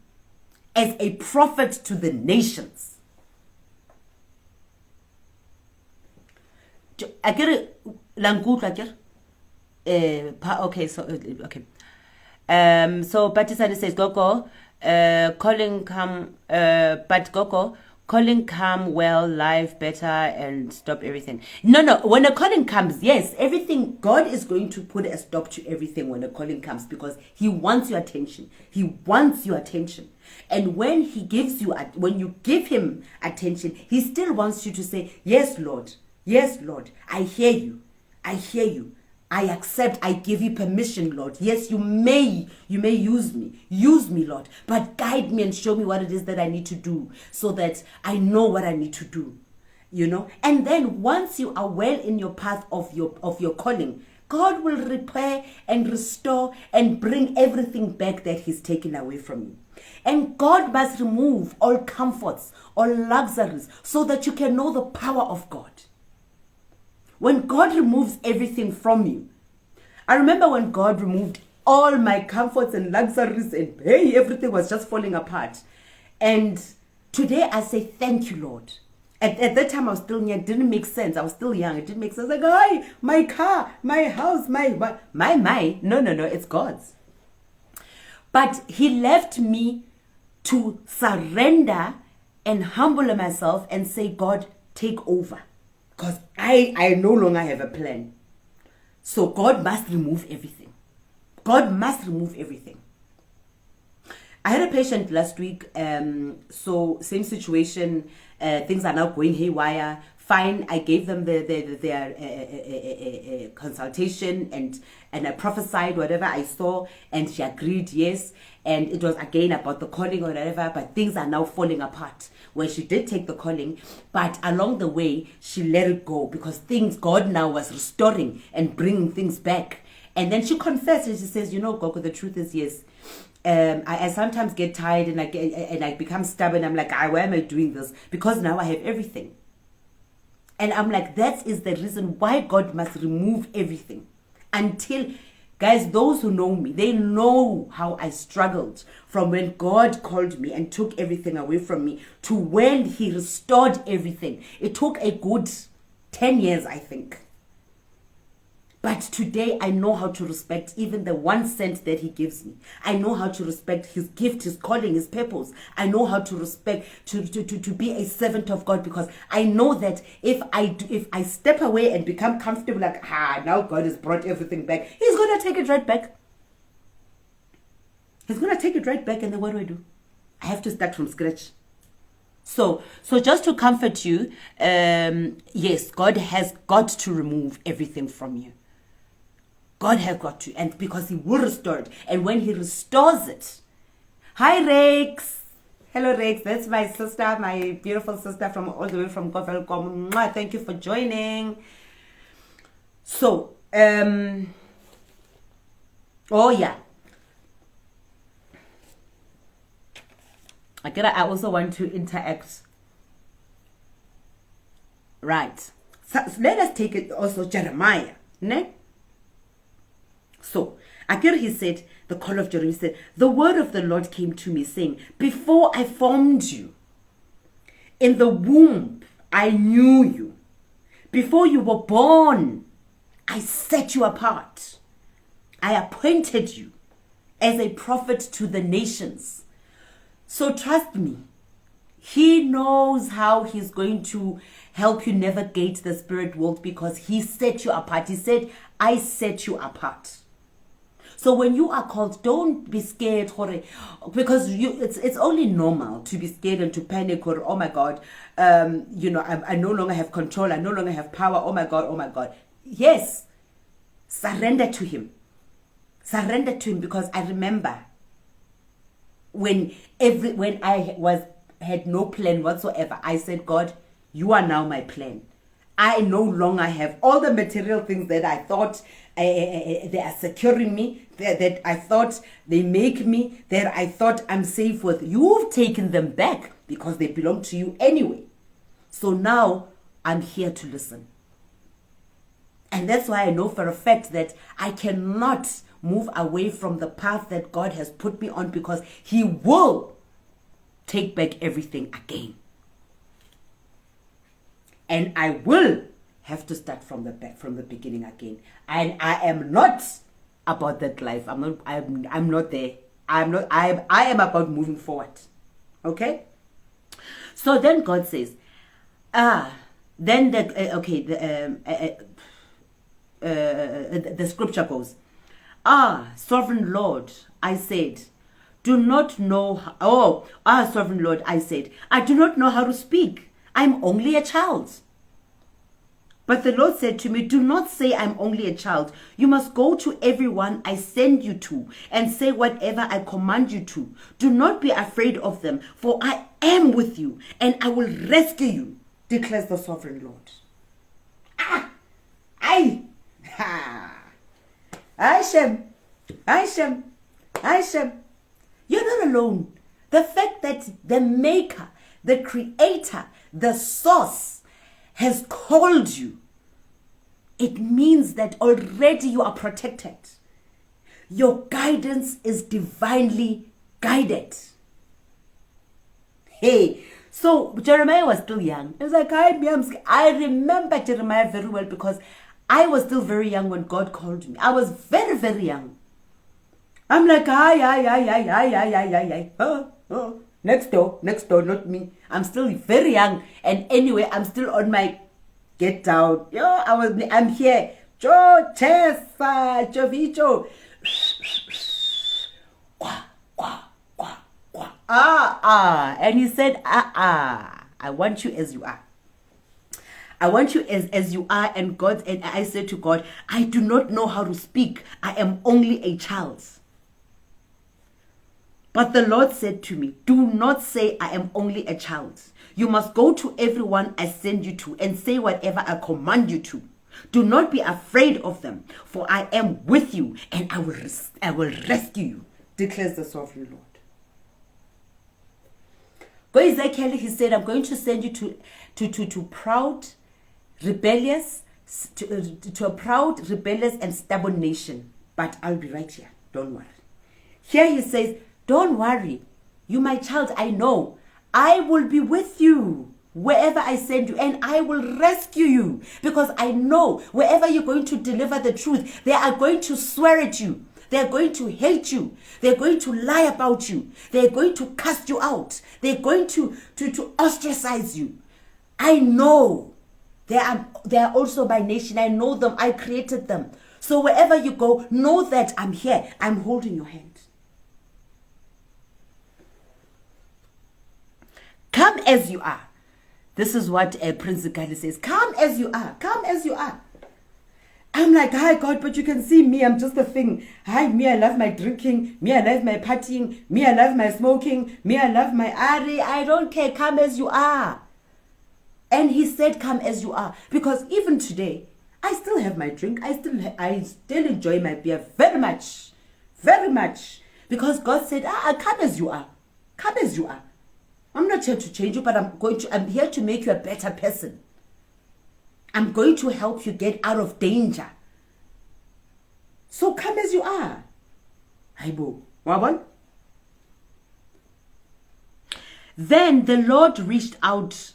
as a prophet to the nations. Okay, so Batisani says, Gogo, calling come, but Gogo, calling come well, live better, and stop everything. No. When a calling comes, yes, everything, God is going to put a stop to everything when a calling comes, because He wants your attention. He wants your attention. And when He gives you, when you give Him attention, He still wants you to say, yes, Lord, I hear you. I hear you. I accept, I give you permission, Lord. Yes, you may use me, Lord, but guide me and show me what it is that I need to do so that I know what I need to do, And then once you are well in your path of your calling, God will repair and restore and bring everything back that He's taken away from you. And God must remove all comforts, all luxuries, so that you can know the power of God. When God removes everything from you, I remember when God removed all my comforts and luxuries and hey, everything was just falling apart. And today I say, thank you, Lord. At that time I was still young. It didn't make sense. I was still young. It didn't make sense. Like, hey, my car, my house, my. No, it's God's. But He left me to surrender and humble myself and say, God, take over. Because I no longer have a plan. So God must remove everything. God must remove everything. I had a patient last week, so same situation, things are now going haywire. Fine, I gave them their consultation and I prophesied whatever I saw, and she agreed, yes. And it was again about the calling or whatever, but things are now falling apart. Where she did take the calling, but along the way, she let it go because God now was restoring and bringing things back. And then she confessed and she says, Gogo, the truth is, yes. I sometimes get tired and I become stubborn. I'm like, why am I doing this? Because now I have everything. And I'm like, that is the reason why God must remove everything. Until, guys, those who know me, they know how I struggled from when God called me and took everything away from me to when He restored everything. It took a good 10 years, I think. But today I know how to respect even the 1 cent that He gives me. I know how to respect His gift, His calling, His purpose. I know how to respect, to be a servant of God, because I know that if I step away and become comfortable, like, now God has brought everything back, He's going to take it right back. He's going to take it right back, and then what do? I have to start from scratch. So just to comfort you, yes, God has got to remove everything from you. God has got to, and because He will restore it. And when He restores it, hi Rex, hello Rex, that's my sister, my beautiful sister from all the way from Govelkom. Thank you for joining. So, oh yeah, I also want to interact. Right. So let us take it also Jeremiah, ne? So, he said, the call of Jeremiah said, the word of the Lord came to me saying, before I formed you in the womb, I knew you. Before you were born, I set you apart. I appointed you as a prophet to the nations. So trust me, He knows how He's going to help you navigate the spirit world, because He set you apart. He said, I set you apart. So when you are called, don't be scared, because it's only normal to be scared and to panic, or oh my God, I no longer have control, I no longer have power, oh my God. Yes, surrender to Him. Surrender to Him, because I remember when I had no plan whatsoever, I said, God, you are now my plan. I no longer have all the material things that I thought they are securing me, that I thought they make me, that I thought I'm safe with. You've taken them back because they belong to you anyway. So now I'm here to listen. And that's why I know for a fact that I cannot move away from the path that God has put me on, because he will take back everything again. And I will have to start from the beginning again. And I am not about that life. I'm not there. I am about moving forward. Okay? So then God says, then the scripture goes, sovereign Lord, I said, do not know, sovereign Lord, I said, I do not know how to speak. I'm only a child. But the Lord said to me, do not say I'm only a child. You must go to everyone I send you to and say whatever I command you to. Do not be afraid of them, for I am with you and I will rescue you, declares the sovereign Lord. Hashem, you're not alone. The fact that the maker, the creator, the source has called you, it means that already you are protected. Your guidance is divinely guided. Hey, so Jeremiah was still young. It was like, I remember Jeremiah very well, because I was still very young when God called me. I was very, very young. I'm like, next door, not me. I'm still very young, and anyway, I'm still on my get down. I'm here. Jo Chesa, Jovicho. And he said, I want you as you are. I want you as you are. And I said to God, I do not know how to speak. I am only a child. But the Lord said to me, do not say I am only a child. You must go to everyone I send you to and say whatever I command you to. Do not be afraid of them, for I am with you and I will rescue you, declares the sovereign Lord. Go Ezekiel, he said, I'm going to send you to proud, rebellious, to a proud, rebellious and stubborn nation. But I'll be right here. Don't worry. Here he says, don't worry. You, my child, I know. I will be with you wherever I send you, and I will rescue you, because I know wherever you're going to deliver the truth, they are going to swear at you. They're going to hate you. They're going to lie about you. They're going to cast you out. They're going to ostracize you. I know. They are also my nation. I know them. I created them. So wherever you go, know that I'm here. I'm holding your hand. Come as you are. This is what Prince Zikali says. Come as you are. Come as you are. I'm like, hi God, but you can see me. I'm just a thing. Hi, me, I love my drinking. Me, I love my partying. Me, I love my smoking. Me, I love my Ari. I don't care. Come as you are. And he said, come as you are. Because even today, I still have my drink. I still enjoy my beer very much. Very much. Because God said, come as you are. Come as you are. I'm not here to change you, but I'm here to make you a better person. I'm going to help you get out of danger. So come as you are. Aibo. Wabon? Then the Lord reached out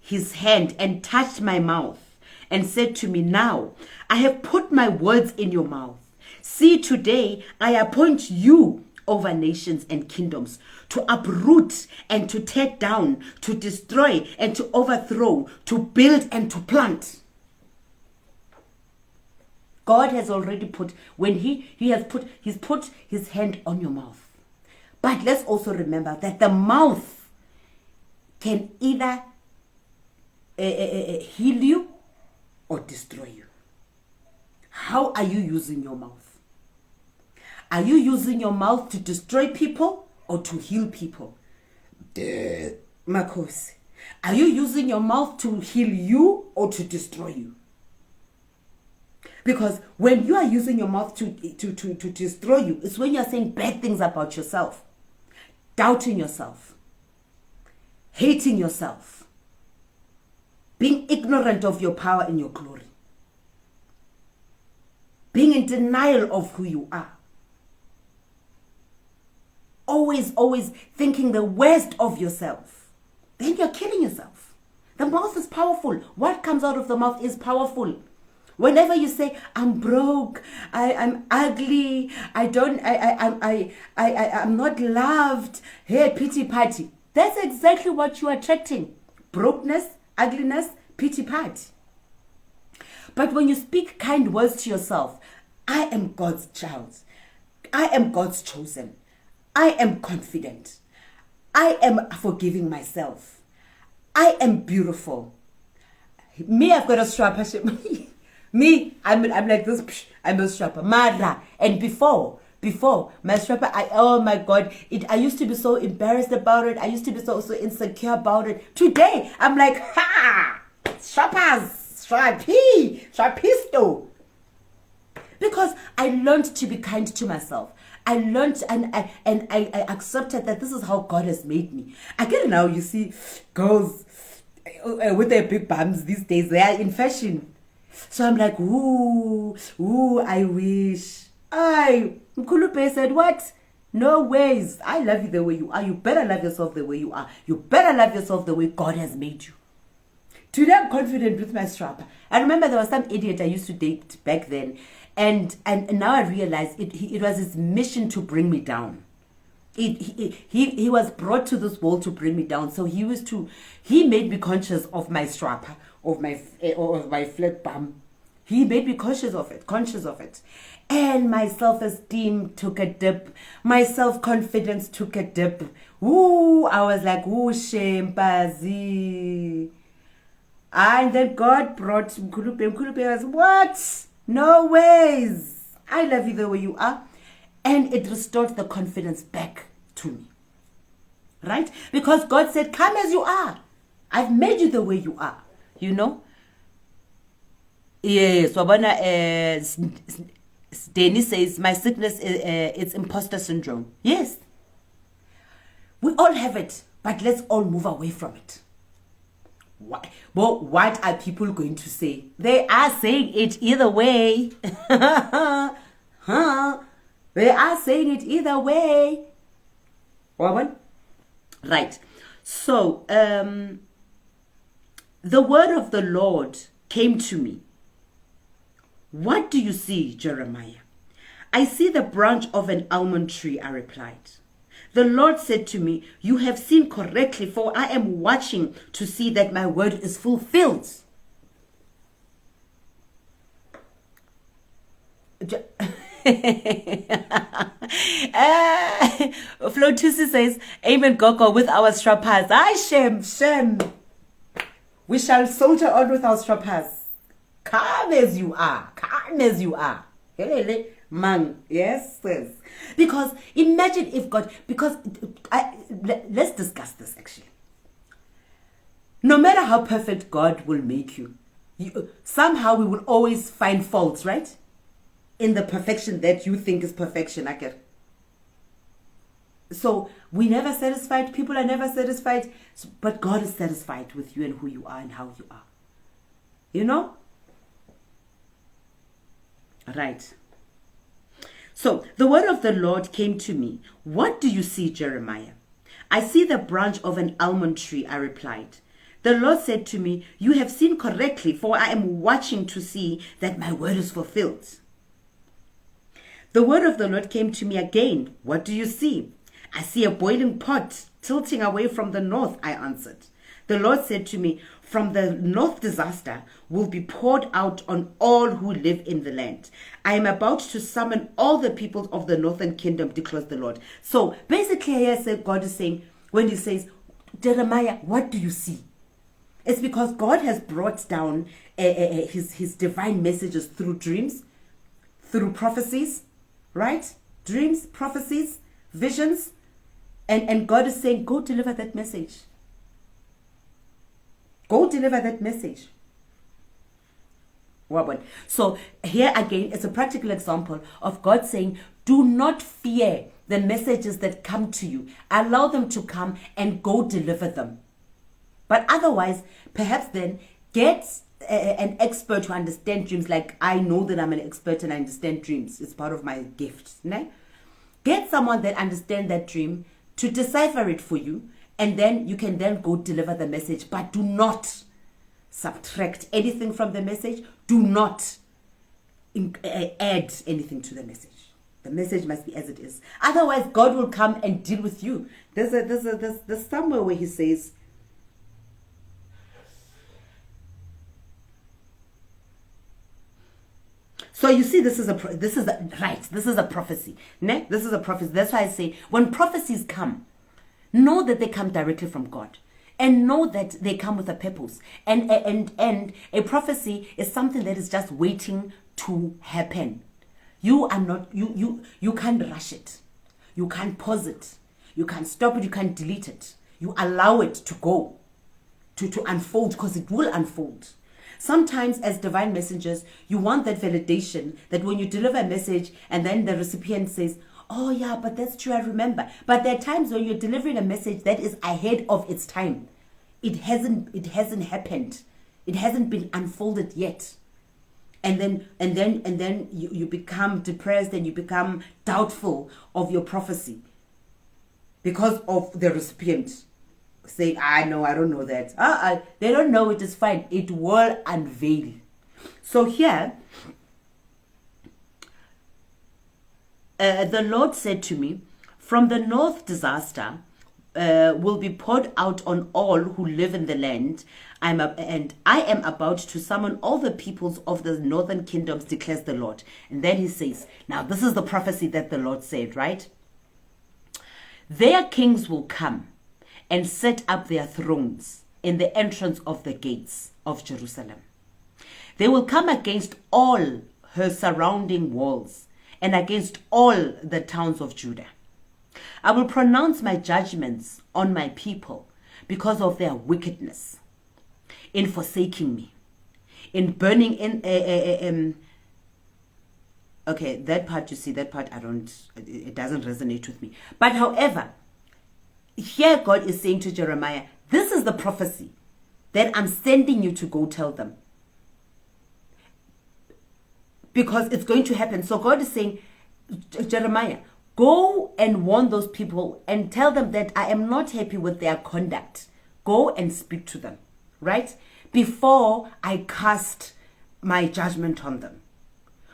his hand and touched my mouth and said to me, now I have put my words in your mouth. See, today I appoint you over nations and kingdoms, to uproot and to tear down, to destroy and to overthrow, to build and to plant. God has already put, when he's put his hand on your mouth. But let's also remember that the mouth can either heal you or destroy you. How are you using your mouth? Are you using your mouth to destroy people or to heal people? Makosi. Are you using your mouth to heal you or to destroy you? Because when you are using your mouth to destroy you, it's when you are saying bad things about yourself, doubting yourself, hating yourself, being ignorant of your power and your glory, being in denial of who you are. always thinking the worst of yourself, then you're killing yourself. The mouth is powerful. What comes out of the mouth is powerful. Whenever you say, I'm broke, I'm ugly, I'm not loved, hey, pity party. That's exactly what you're attracting. Brokenness, ugliness, pity party. But when you speak kind words to yourself, I am God's child. I am God's chosen. I am confident. I am forgiving myself. I am beautiful. Me, I've got a strapper. Me, I'm like this. I'm a strapper. Mara. And before my strapper, oh my God, I used to be so embarrassed about it. I used to be so insecure about it. Today, I'm like, ha! Strappers, strappisto. Because I learned to be kind to myself. I learned and I accepted that this is how God has made me. I get it now. You see, girls with their big bums these days, they are in fashion. So I'm like, ooh, I wish. Mkhulupe said, what? No ways. I love you the way you are. You better love yourself the way you are. You better love yourself the way God has made you. Today I'm confident with my strap. I remember there was some idiot I used to date back then. And now I realize it was his mission to bring me down. He was brought to this world to bring me down. So he made me conscious of my strap, of my flat bum. He made me conscious of it. And my self-esteem took a dip. My self-confidence took a dip. Ooh, I was like, ooh, shame, Bazi. And then God brought Mkhulupe. Mkhulupe was, what? No ways. I love you the way you are. And it restored the confidence back to me. Right? Because God said, come as you are. I've made you the way you are. You know? Yes. Dennis says, my sickness, it's imposter syndrome. Yes. We all have it. But let's all move away from it. What are people going to say? They are saying it either way. They are saying it either way. Woman? Right. So, the word of the Lord came to me. What do you see, Jeremiah? I see the branch of an almond tree, I replied. The Lord said to me, you have seen correctly, for I am watching to see that my word is fulfilled. Flotusi says, amen, Gogo, with our strappers. Shem. We shall soldier on with our strappers. Calm as you are. Man, yes. Because imagine if God, let's discuss this actually. No matter how perfect God will make you, somehow we will always find faults, right? In the perfection that you think is perfection, I get. So we never satisfied, people are never satisfied, but God is satisfied with you and who you are and how you are. You know? Right. So the word of the Lord came to me. What do you see, Jeremiah? I see the branch of an almond tree, I replied. The Lord said to me, you have seen correctly, for I am watching to see that my word is fulfilled. The word of the Lord came to me again. What do you see? I see a boiling pot tilting away from the north, I answered. The Lord said to me, from the north disaster will be poured out on all who live in the land. I am about to summon all the people of the northern kingdom, declares the Lord. So basically here God is saying, when he says, Jeremiah, what do you see? It's because God has brought down his divine messages through dreams, through prophecies, right? Dreams, prophecies, visions. And God is saying, go deliver that message. Go deliver that message. So here again, it's a practical example of God saying, do not fear the messages that come to you. Allow them to come and go deliver them. But otherwise, perhaps then get an expert who understands dreams. Like I know that I'm an expert and I understand dreams. It's part of my gift. Né? Get someone that understands that dream to decipher it for you, and then you can then go deliver the message. But do not subtract anything from the message. Do not add anything to the message. The message must be as it is. Otherwise, God will come and deal with you. There's somewhere where he says, so you see, this is a prophecy. Ne? This is a prophecy. That's why I say, when prophecies come, know that they come directly from God, and know that they come with a purpose. And a prophecy is something that is just waiting to happen. You are not, you can't rush it. You can't pause it. You can't stop it. You can't delete it. You allow it to go, to unfold, because it will unfold. Sometimes as divine messengers, you want that validation that when you deliver a message and then the recipient says, oh yeah, but that's true, I remember. But there are times when you're delivering a message that is ahead of its time. It hasn't happened. It hasn't been unfolded yet. And then you become depressed and you become doubtful of your prophecy because of the recipient saying, no, I don't know that. They don't know, it is fine. It will unveil. So here, the Lord said to me, from the north disaster will be poured out on all who live in the land. And I am about to summon all the peoples of the northern kingdoms, declares the Lord. And then he says, now this is the prophecy that the Lord said, right? Their kings will come and set up their thrones in the entrance of the gates of Jerusalem. They will come against all her surrounding walls and against all the towns of Judah. I will pronounce my judgments on my people because of their wickedness in forsaking me, in burning in okay, that part, you see, that part it doesn't resonate with me. But however, here God is saying to Jeremiah, this is the prophecy that I'm sending you to go tell them, because it's going to happen. So God is saying, Jeremiah, go and warn those people and tell them that I am not happy with their conduct. Go and speak to them, right? Before I cast my judgment on them.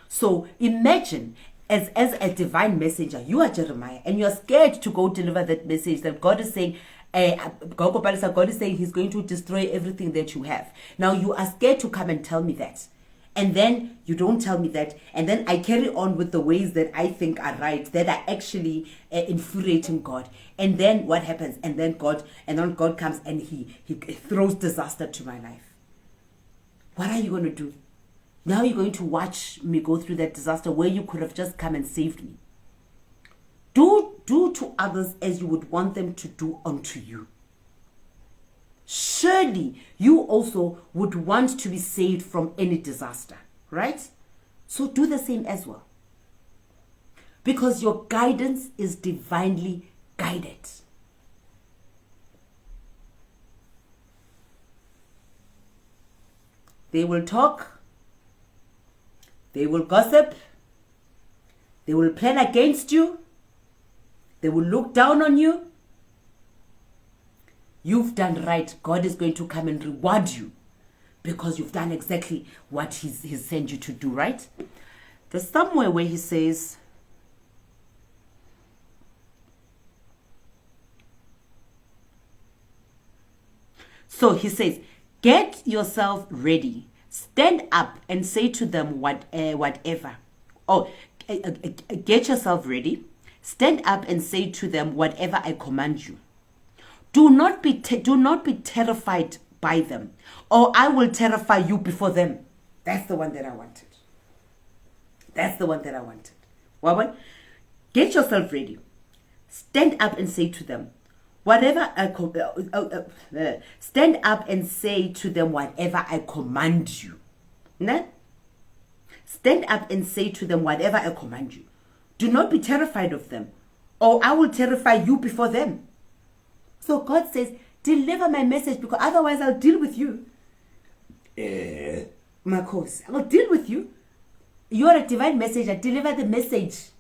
So imagine, as a divine messenger, you are Jeremiah, and you're scared to go deliver that message that God is saying, God is saying he's going to destroy everything that you have. Now you are scared to come and tell me that. And then you don't tell me that. And then I carry on with the ways that I think are right, that are actually infuriating God. And then what happens? And then God comes and he throws disaster to my life. What are you going to do? Now you're going to watch me go through that disaster where you could have just come and saved me. Do to others as you would want them to do unto you. Surely you also would want to be saved from any disaster, right? So do the same as well. Because your guidance is divinely guided. They will talk. They will gossip. They will plan against you. They will look down on you. You've done right. God is going to come and reward you because you've done exactly what he's sent you to do, right? There's somewhere where he says, so he says, get yourself ready. Stand up and say to them whatever. Get yourself ready. Stand up and say to them whatever I command you. Do not be terrified by them, or I will terrify you before them. That's the one that I wanted. That's the one that I wanted. What? Get yourself ready. Stand up and say to them whatever I stand up and say to them whatever I command you. Ne? Stand up and say to them whatever I command you. Do not be terrified of them, or I will terrify you before them. So God says, deliver my message, because otherwise I'll deal with you. Marcos, I'll deal with you. You are a divine messenger. Deliver the message.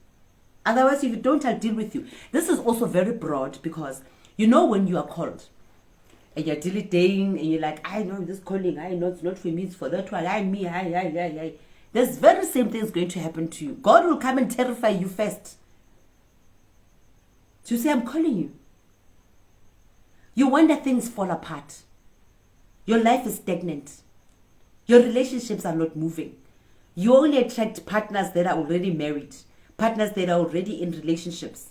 Otherwise, if you don't, I'll deal with you. This is also very broad because you know when you are called and you're dilly-daying and you're like, I know this calling, I know it's not for me, it's for that one, I. This very same thing is going to happen to you. God will come and terrify you first. So you say, I'm calling you. You wonder things fall apart. Your life is stagnant. Your relationships are not moving. You only attract partners that are already married, partners that are already in relationships.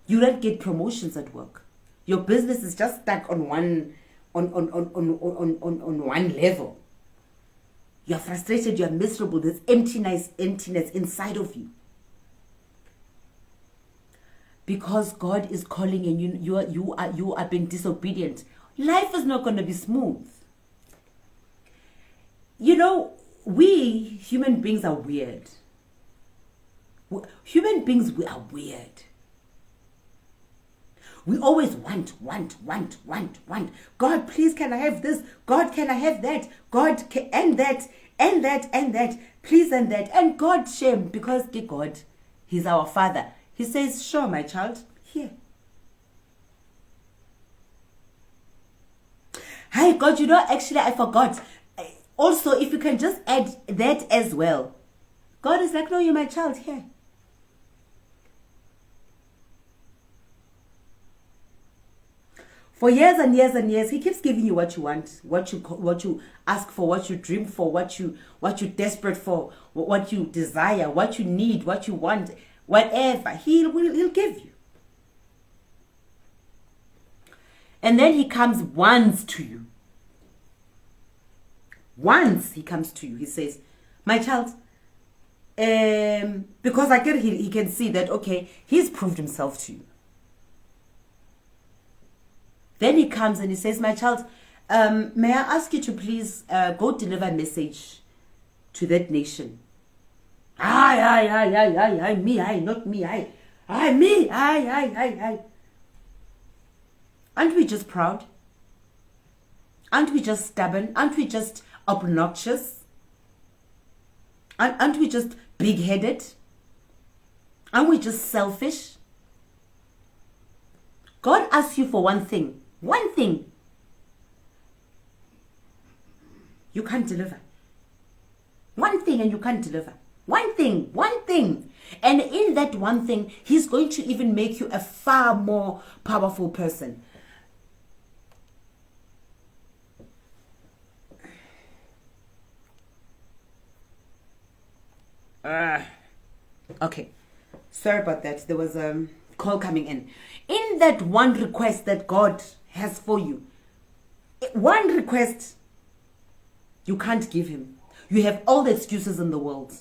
You don't get promotions at work. Your business is just stuck on one level. You're frustrated, you're miserable, there's emptiness inside of you. Because God is calling and you are being disobedient. Life is not going to be smooth. You know, we human beings are weird. Human beings, we are weird. We always want. God, please, can I have this? God, can I have that? God, and that. Please, and that. And God, shame, because God, He's our Father. He says, sure, my child, here. Hi, God, you know, actually, I forgot. Also, if you can just add that as well. God is like, no, you're my child, here. For years and years and years, He keeps giving you what you want, what you ask for, what you dream for, what you're desperate for, what you desire, what you need, what you want, whatever. He'll give you. And then He comes once to you. Once He comes to you, He says, my child, because I get he can see that, okay, He's proved Himself to you. Then He comes and He says, my child, may I ask you to please go deliver a message to that nation. Me, not me, me. Aren't we just proud? Aren't we just stubborn? Aren't we just obnoxious? Aren't we just big-headed? Aren't we just selfish? God asks you for one thing. One thing. You can't deliver. One thing and you can't deliver. One thing. And in that one thing, He's going to even make you a far more powerful person. Okay. Sorry about that. There was a call coming in. In that one request that God has for you, one request you can't give Him. You have all the excuses in the world.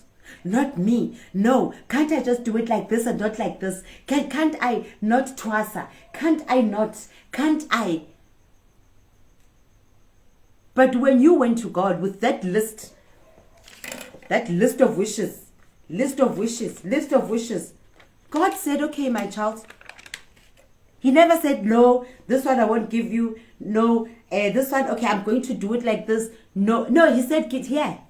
Not me. No. Can't I just do it like this and not like this? Can't I not twasa? Can't I not? Can't I? But when you went to God with that list of wishes, God said, okay, my child. He never said, no, this one I won't give you. No, this one, okay, I'm going to do it like this. No, He said, get here.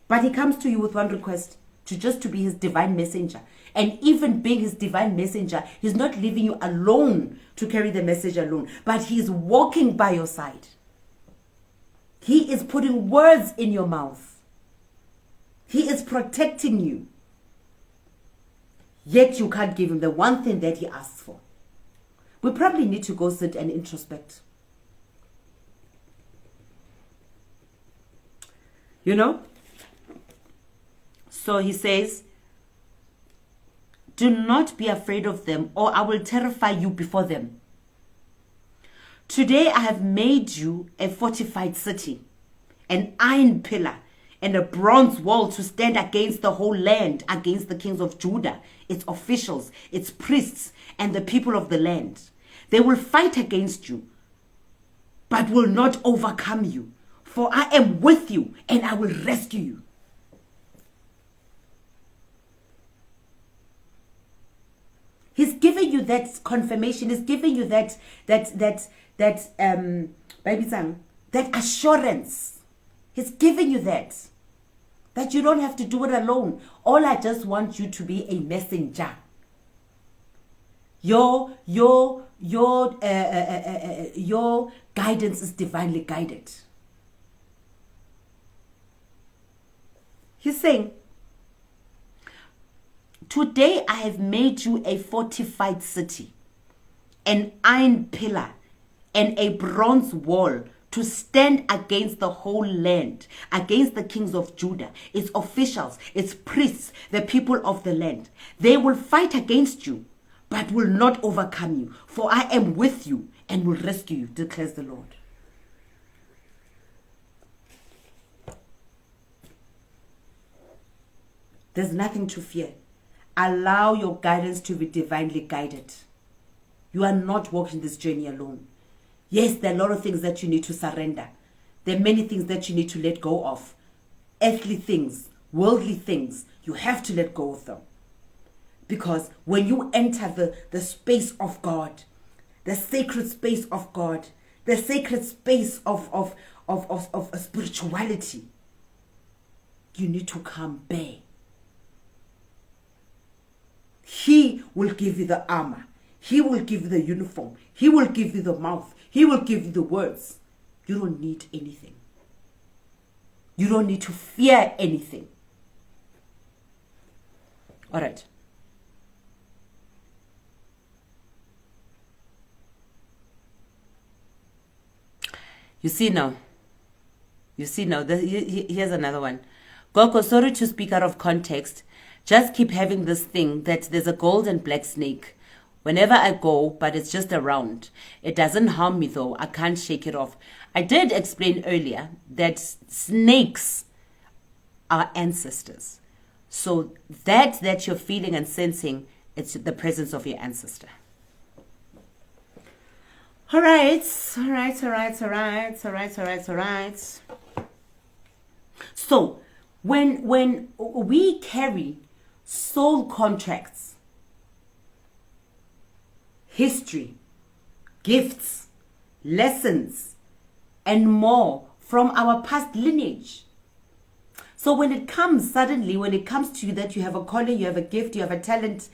But He comes to you with one request, to be His divine messenger. And even being His divine messenger, He's not leaving you alone to carry the message alone, but He's walking by your side. He is putting words in your mouth. He is protecting you. Yet you can't give Him the one thing that He asks for. We probably need to go sit and introspect. You know? So He says, do not be afraid of them, or I will terrify you before them. Today I have made you a fortified city, an iron pillar, and a bronze wall to stand against the whole land, against the kings of Judah, its officials, its priests, and the people of the land. They will fight against you, but will not overcome you. For I am with you, and I will rescue you. He's giving you that confirmation. He's giving you that assurance. He's giving you that. That you don't have to do it alone. All I just want you to be a messenger. Your guidance is divinely guided. He's saying, today I have made you a fortified city, an iron pillar, and a bronze wall to stand against the whole land, against the kings of Judah, its officials, its priests, the people of the land. They will fight against you, but will not overcome you, for I am with you and will rescue you, declares the Lord. There's nothing to fear. Allow your guidance to be divinely guided. You are not walking this journey alone. Yes, there are a lot of things that you need to surrender. There are many things that you need to let go of. Earthly things, worldly things, you have to let go of them. Because when you enter the space of God, the sacred space of God, the sacred space of spirituality, you need to come bare. He will give you the armor. He will give you the uniform. He will give you the mouth. He will give you the words. You don't need anything. You don't need to fear anything. All right. You see now. Here's another one. Gogo, sorry to speak out of context. Just keep having this thing that there's a gold and black snake whenever I go, but it's just around. It doesn't harm me though. I can't shake it off. I did explain earlier that snakes are ancestors. So that you're feeling and sensing, it's the presence of your ancestor. All right. So when we carry soul contracts, history, gifts, lessons, and more from our past lineage. So when it comes to you that you have a calling, you have a gift, you have a talent,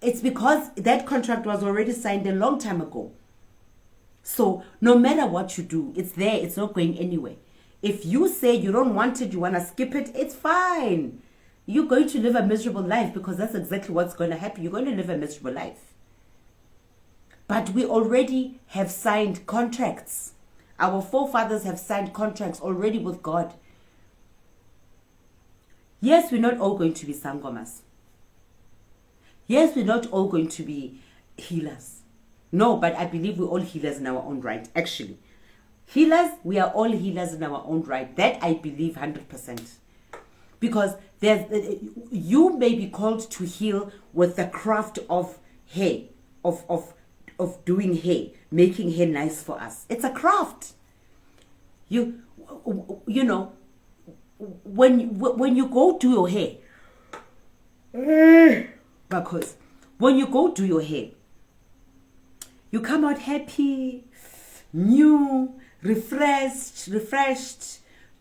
it's because that contract was already signed a long time ago. So no matter what you do, it's there, it's not going anywhere. If you say you don't want it, you want to skip it, it's fine. You're going to live a miserable life because that's exactly what's going to happen. You're going to live a miserable life. But we already have signed contracts. Our forefathers have signed contracts already with God. Yes, we're not all going to be sangomas. Yes, we're not all going to be healers. No, but I believe we're all healers in our own right, actually. Healers, we are all healers in our own right. That I believe 100%. Because you may be called to heal with the craft of hair, of doing hair, making hair nice for us. It's a craft. You know, when you go do your hair, because when you go do your hair, you come out happy, new, refreshed,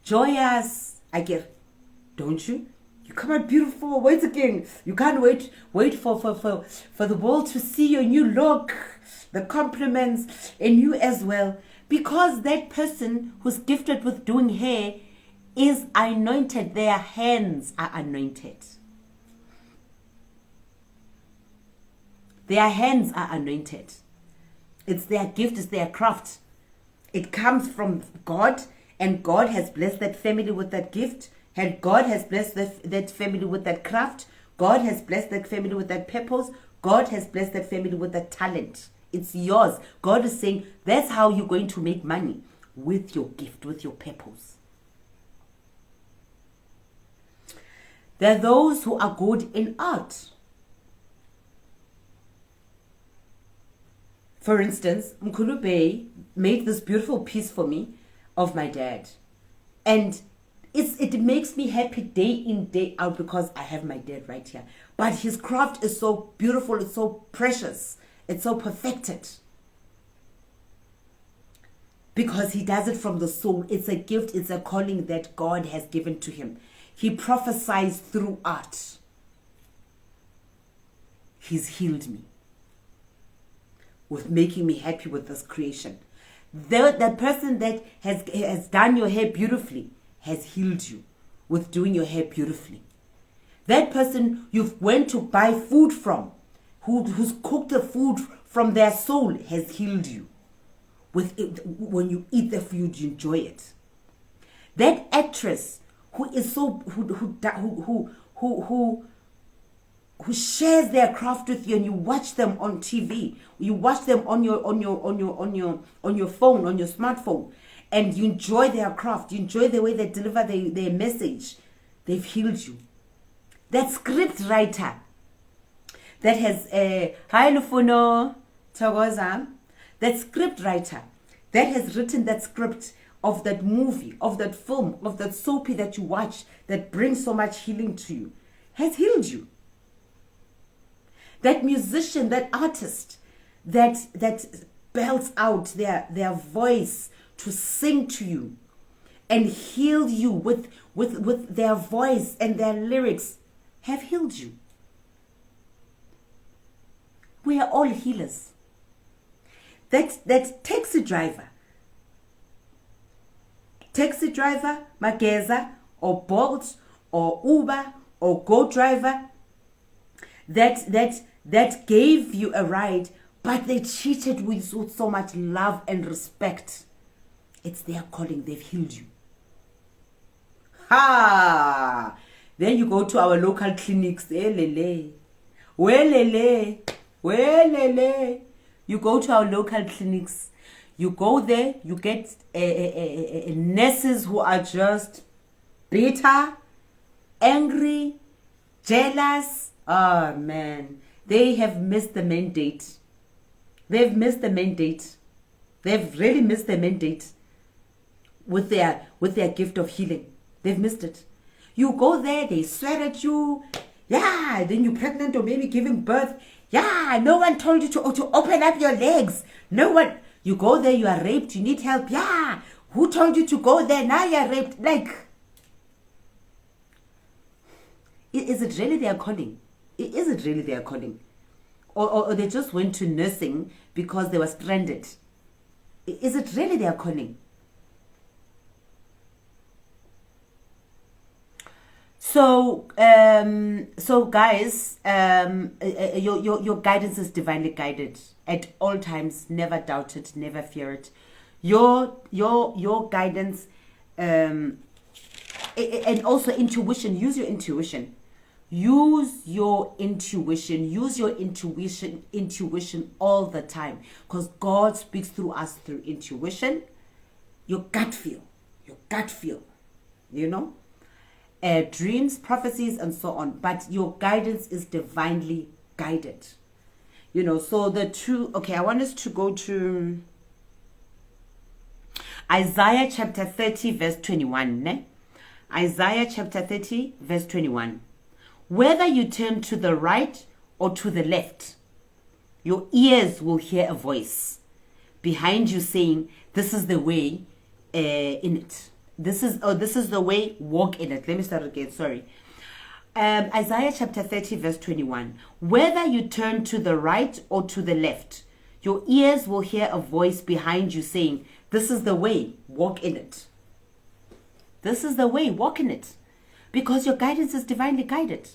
joyous. I get, don't you? You come out beautiful. Wait again. You can't wait for the world to see your new look, the compliments, and you as well. Because that person who's gifted with doing hair is anointed. Their hands are anointed. Their hands are anointed. It's their gift, it's their craft. It comes from God, and God has blessed that family with that gift. And God has blessed that family with that craft. God has blessed that family with that purpose. God has blessed that family with that talent. It's yours. God is saying, that's how you're going to make money, with your gift, with your purpose. There are those who are good in art. For instance, Mkhulu Bey made this beautiful piece for me of my dad. And it makes me happy day in, day out, because I have my dad right here. But his craft is so beautiful, it's so precious, it's so perfected. Because he does it from the soul. It's a gift, it's a calling that God has given to him. He prophesies through art. He's healed me with making me happy with this creation. The person that has done your hair beautifully has healed you with doing your hair beautifully. That person you've went to buy food from, who's cooked the food from their soul, has healed you. With it, when you eat the food, you enjoy it. That actress who shares their craft with you, and you watch them on TV, you watch them on your phone, on your smartphone, and you enjoy their craft, you enjoy the way they deliver their message. They've healed you. That script writer that has hi Lufuno Togoza, that script writer that has written that script of that movie, of that film, of that soapy that you watch that brings so much healing to you, has healed you. That musician, that artist that belts out their voice to sing to you and heal you with their voice and their lyrics, have healed you. We are all healers. That taxi driver, Mageza, or Bolt, or Uber, or Go driver, that gave you a ride, but they treated with so much love and respect. It's their calling. They've healed you. Ha! Then you go to our local clinics. Welele. You go to our local clinics. You go there, you get nurses who are just bitter, angry, jealous. Oh man, they have missed the mandate. They've missed the mandate. They've really missed the mandate with their gift of healing. They've missed it. You go there, they swear at you. Yeah, then you're pregnant or maybe giving birth. Yeah, no one told you to open up your legs. No one. You go there, you are raped, you need help. Yeah, who told you to go there? Now you're raped. Like, is it really their calling? Is it really their calling? Or they just went to nursing because they were stranded? Is it really their calling? So guys, your guidance is divinely guided at all times. Never doubt it. Never fear it. Your guidance, and also intuition. Use your intuition. Use your intuition. Use your intuition all the time, because God speaks through us through intuition. Your gut feel. You know. Dreams, prophecies, and so on, but your guidance is divinely guided. You know, so I want us to go to Isaiah chapter 30 verse 21. Ne? Isaiah chapter 30 verse 21. Whether you turn to the right or to the left, your ears will hear a voice behind you saying, this is the way in it. This is the way, walk in it. Let me start again, sorry. Isaiah chapter 30 verse 21. Whether you turn to the right or to the left, your ears will hear a voice behind you saying, this is the way, walk in it. This is the way, walk in it. Because your guidance is divinely guided.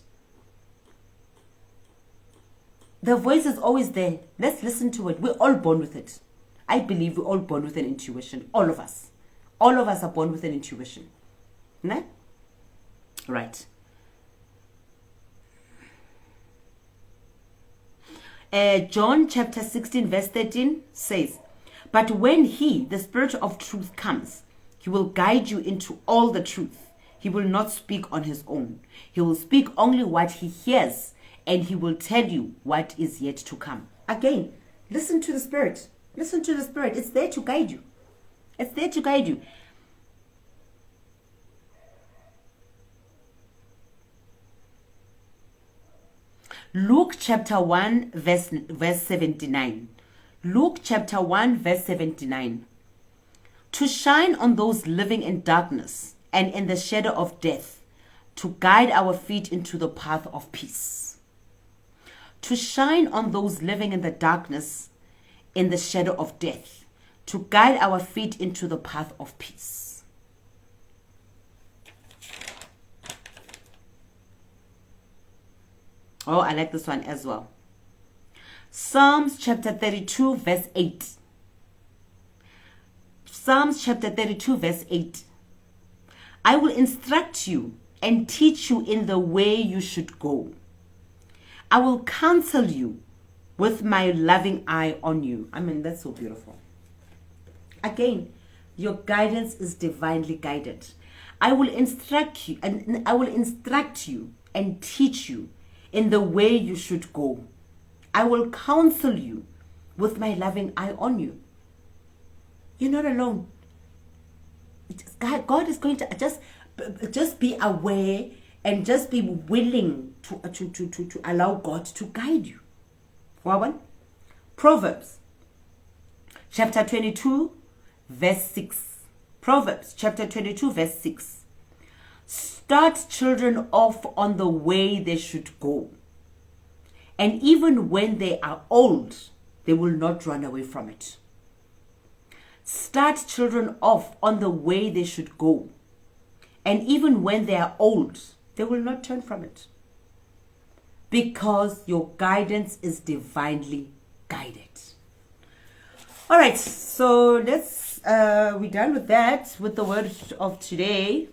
The voice is always there. Let's listen to it. We're all born with it. I believe we're all born with an intuition. All of us. All of us are born with an intuition. Ne? Right. John chapter 16 verse 13 says, but when he, the Spirit of truth, comes, he will guide you into all the truth. He will not speak on his own. He will speak only what he hears, and he will tell you what is yet to come. Again, listen to the Spirit. Listen to the Spirit. It's there to guide you. It's there to guide you. Luke chapter 1 verse 79. Luke chapter 1 verse 79. To shine on those living in darkness and in the shadow of death, to guide our feet into the path of peace, to shine on those living in the darkness, in the shadow of death, to guide our feet into the path of peace. Oh, I like this one as well. Psalms chapter 32, verse 8. Psalms chapter 32, verse 8. I will instruct you and teach you in the way you should go. I will counsel you with my loving eye on you. I mean, that's so beautiful. Again, your guidance is divinely guided. I will instruct you and teach you in the way you should go. I will counsel you with my loving eye on you. You're not alone. God is going to just be aware and just be willing to allow God to guide you. One. Proverbs chapter 22 verse 6. Proverbs chapter 22 verse 6. Start children off on the way they should go, and even when they are old, they will not run away from it. Start children off on the way they should go, and even when they are old, they will not turn from it. Because your guidance is divinely guided. All right, so we're done with that, with the word of today.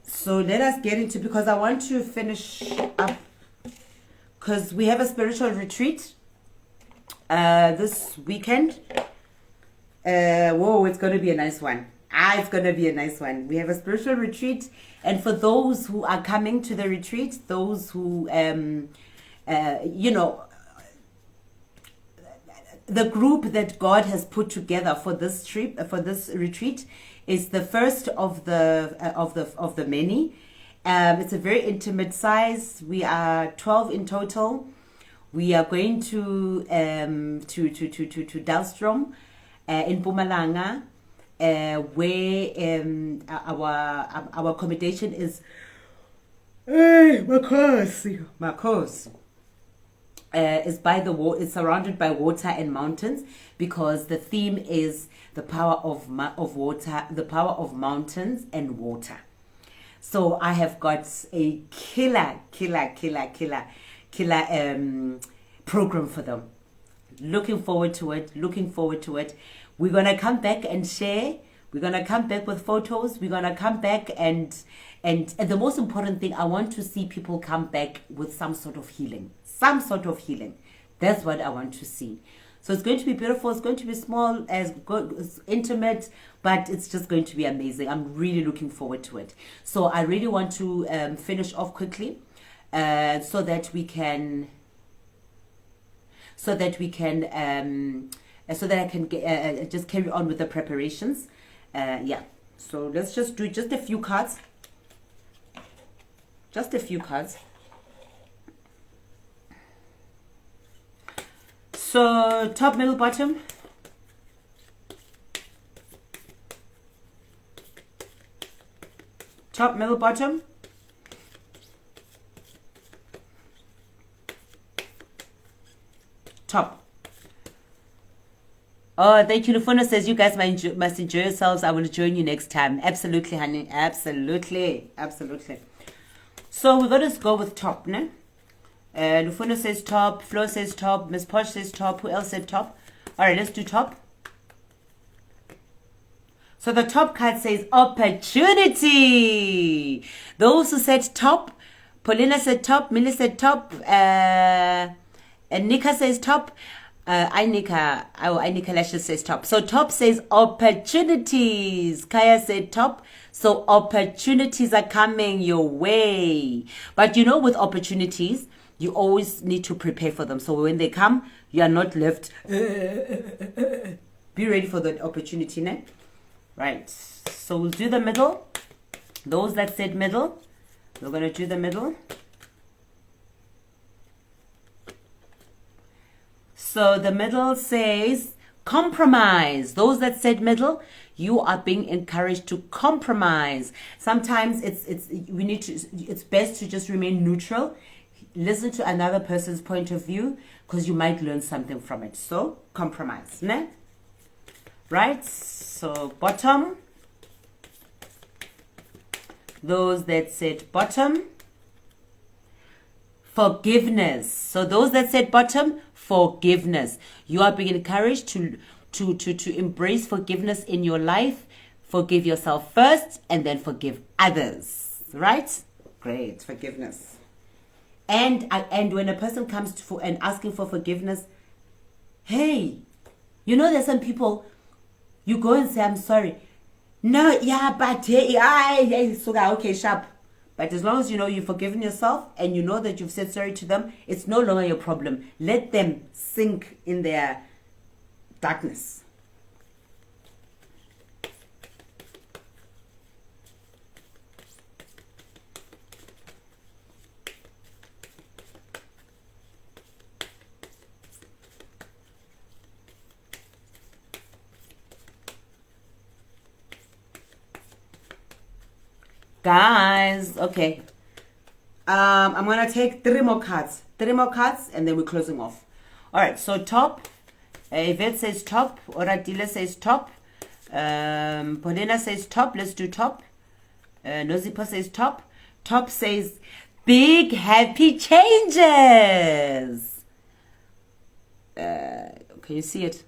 So let us get into, because I want to finish up, because we have a spiritual retreat this weekend. Whoa, it's going to be a nice one. It's going to be a nice one. We have a spiritual retreat. And for those who are coming to the retreat, those who, the group that God has put together for this trip, for this retreat, is the first of the many. It's a very intimate size. We are 12 in total. We are going to Dalstrom in Mpumalanga, where our accommodation is Makhosi. Is by the water. It's surrounded by water and mountains, because the theme is the power of water, the power of mountains and water. So I have got a killer program for them. Looking forward to it. We're gonna come back and share. We're gonna come back with photos. We're gonna come back and the most important thing, I want to see people come back with some sort of healing. That's what I want to see. So it's going to be beautiful. It's going to be small, as intimate, but it's just going to be amazing. I'm really looking forward to it. So I really want to finish off quickly, so that I can just carry on with the preparations. So let's just do just a few cards. So top, middle, bottom. Top, middle, bottom. Top. Oh, thank you. Lufuna says you guys must enjoy yourselves. I will join you next time. Absolutely, honey. Absolutely. So we're going to go with top, no? Lufuna says top, Flo says top, Miss Posh says top. Who else said top? All right, let's do top. So the top card says opportunity. Those who said top, Paulina said top, Millie said top, and Nika says top. Inika Lashes says top. So top says opportunities. Kaya said top. So opportunities are coming your way. But you know, with opportunities, you always need to prepare for them. So when they come, you are not left. Be ready for the opportunity, ne? Right. So we'll do the middle. Those that said middle, we're going to do the middle. So the middle says Compromise. Those that said middle, you are being encouraged to compromise. Sometimes it's best to just remain neutral. Listen to another person's point of view because you might learn something from it. So compromise, ne? Right? So bottom. Those that said bottom. Forgiveness. So those that said bottom, forgiveness. You are being encouraged to embrace forgiveness in your life. Forgive yourself first and then forgive others. Right? Great. Forgiveness. And when a person comes and asking for forgiveness, hey, you know there's some people, you go and say, I'm sorry. No, yeah, but hey, okay, sharp. But as long as you know you've forgiven yourself and you know that you've said sorry to them, it's no longer your problem. Let them sink in their darkness. Guys, okay. I'm gonna take three more cards, and then we're closing off. All right. So top, Yvette says top. Oradile says top. Polina says top. Let's do top. Nozipa says top. Top says big happy changes. Can you see it?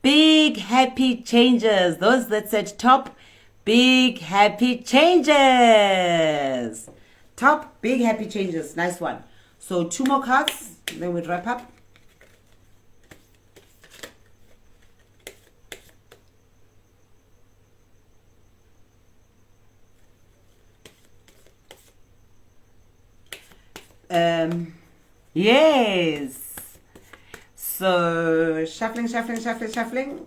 Big happy changes. Those that said top. Big happy changes. Top, big happy changes. Nice one. So 2 more cards, then we'll wrap up. Yes. So shuffling.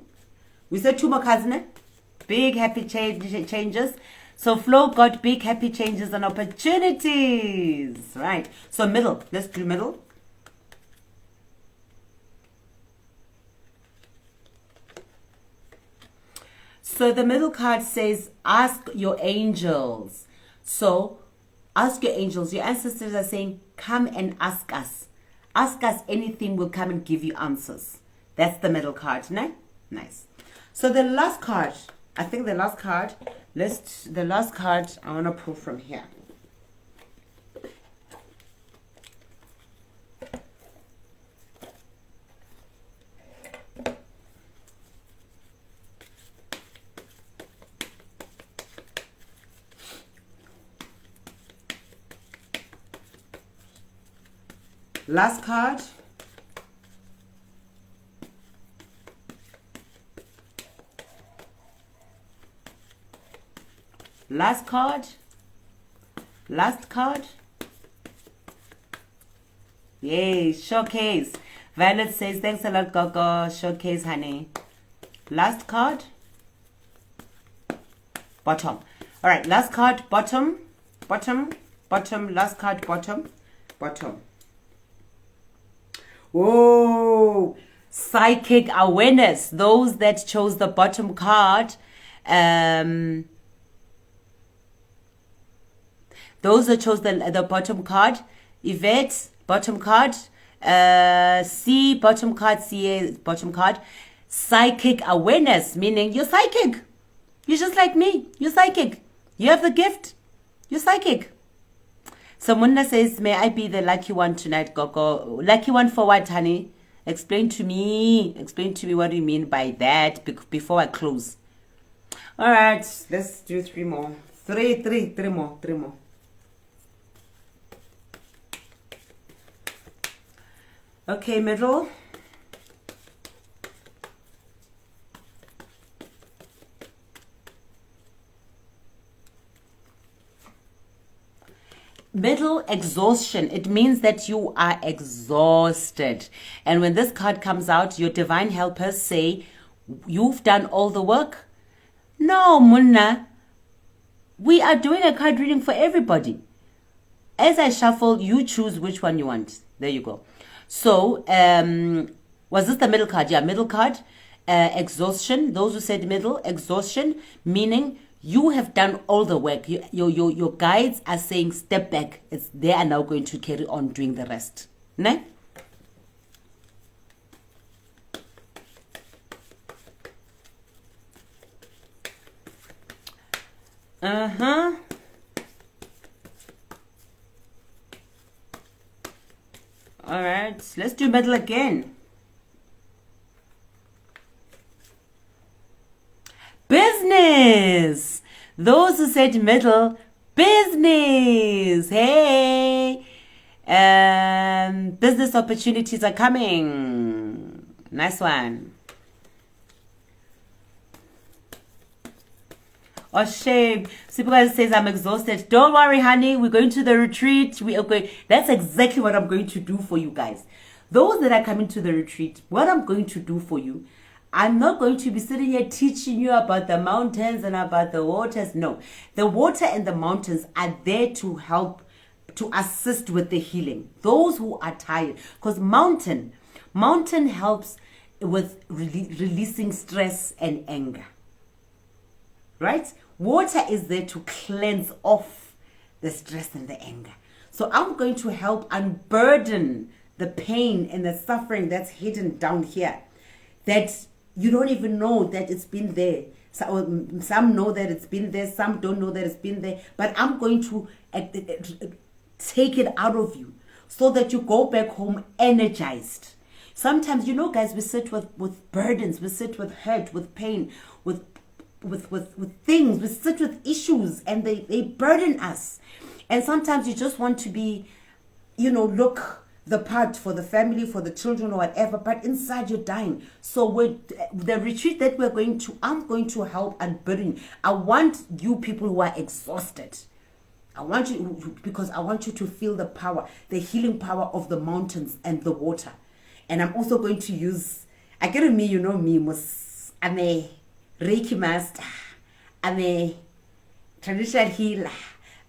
We said 2 more cards, ne? Big happy changes. So Flo got big happy changes and opportunities. Right. So middle. Let's do middle. So the middle card says, ask your angels. So ask your angels. Your ancestors are saying, come and ask us. Ask us anything, we'll come and give you answers. That's the middle card, ne? Nice. So the last card, I think the last card I want to pull from here. Last card. Last card. Last card. Yay, showcase. Violet says, thanks a lot, Gogo. Showcase, honey. Last card. Bottom. All right, last card, bottom. Bottom. Bottom. Last card, bottom. Bottom. Whoa. Psychic awareness. Those that chose the bottom card, those that chose the bottom card, Yvette, bottom card, C, bottom card, CA, bottom card. Psychic awareness, meaning you're psychic. You're just like me. You're psychic. You have the gift. You're psychic. So Munna says, may I be the lucky one tonight, Gogo? Lucky one for what, honey? Explain to me what you mean by that before I close. All right, let's do 3 more. Three more. Okay, middle. Middle, exhaustion. It means that you are exhausted. And when this card comes out, your divine helpers say, you've done all the work. No, Munna. We are doing a card reading for everybody. As I shuffle, you choose which one you want. There you go. So, Was this the middle card? Yeah, middle card. Exhaustion. Those who said middle, exhaustion, meaning you have done all the work. Your guides are saying step back. They are now going to carry on doing the rest. Ne? Uh-huh. All right, let's do middle again. Business. Those who said middle, business. Hey, business opportunities are coming. Nice one. Oh, shame. Sipuka says, I'm exhausted. Don't worry, honey. We're going to the retreat. We are going. That's exactly what I'm going to do for you guys. Those that are coming to the retreat, what I'm going to do for you, I'm not going to be sitting here teaching you about the mountains and about the waters. No. The water and the mountains are there to help, to assist with the healing. Those who are tired. Because mountain helps with releasing stress and anger. Right? Water is there to cleanse off the stress and the anger. So I'm going to help unburden the pain and the suffering that's hidden down here, that you don't even know that it's been there. So, some know that it's been there, some don't know that it's been there, but I'm going to take it out of you so that you go back home energized. Sometimes, guys, we sit with burdens, we sit with hurt, with pain, with things, we sit with issues, and they burden us. And sometimes you just want to be, look the part for the family, for the children or whatever, but inside you're dying. So with the retreat that I'm going to help unburden. I want you people who are exhausted. Because I want you to feel the power, the healing power of the mountains and the water. And I'm also going to use, I'm a Reiki master, I'm a traditional healer,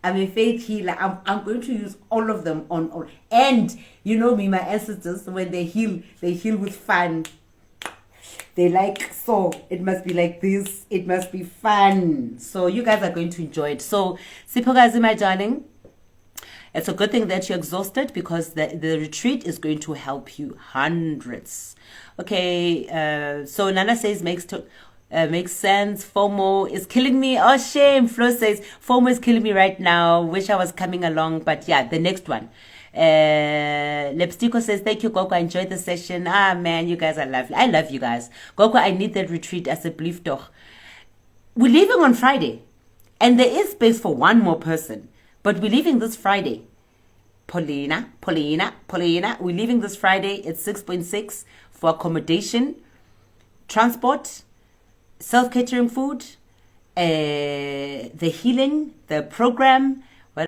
I'm a faith healer. I'm going to use all of them on all. And you know me, my ancestors, when they heal with fun. They so it must be like this. It must be fun. So you guys are going to enjoy it. So Sipokazi, my darling, it's a good thing that you're exhausted, because the retreat is going to help you hundreds. Okay, so Nana says makes sense. FOMO is killing me. Oh, shame. Flo says FOMO is killing me right now. Wish I was coming along. But yeah, the next one. Lepstico says, thank you, Gogo. I enjoyed the session. Ah, man, you guys are lovely. I love you guys. Gogo, I need that retreat as a belief doch. We're leaving on Friday. And there is space for one more person. But we're leaving this Friday. Paulina. We're leaving this Friday at 6.6 for accommodation, transport, self-catering food, the healing, the program,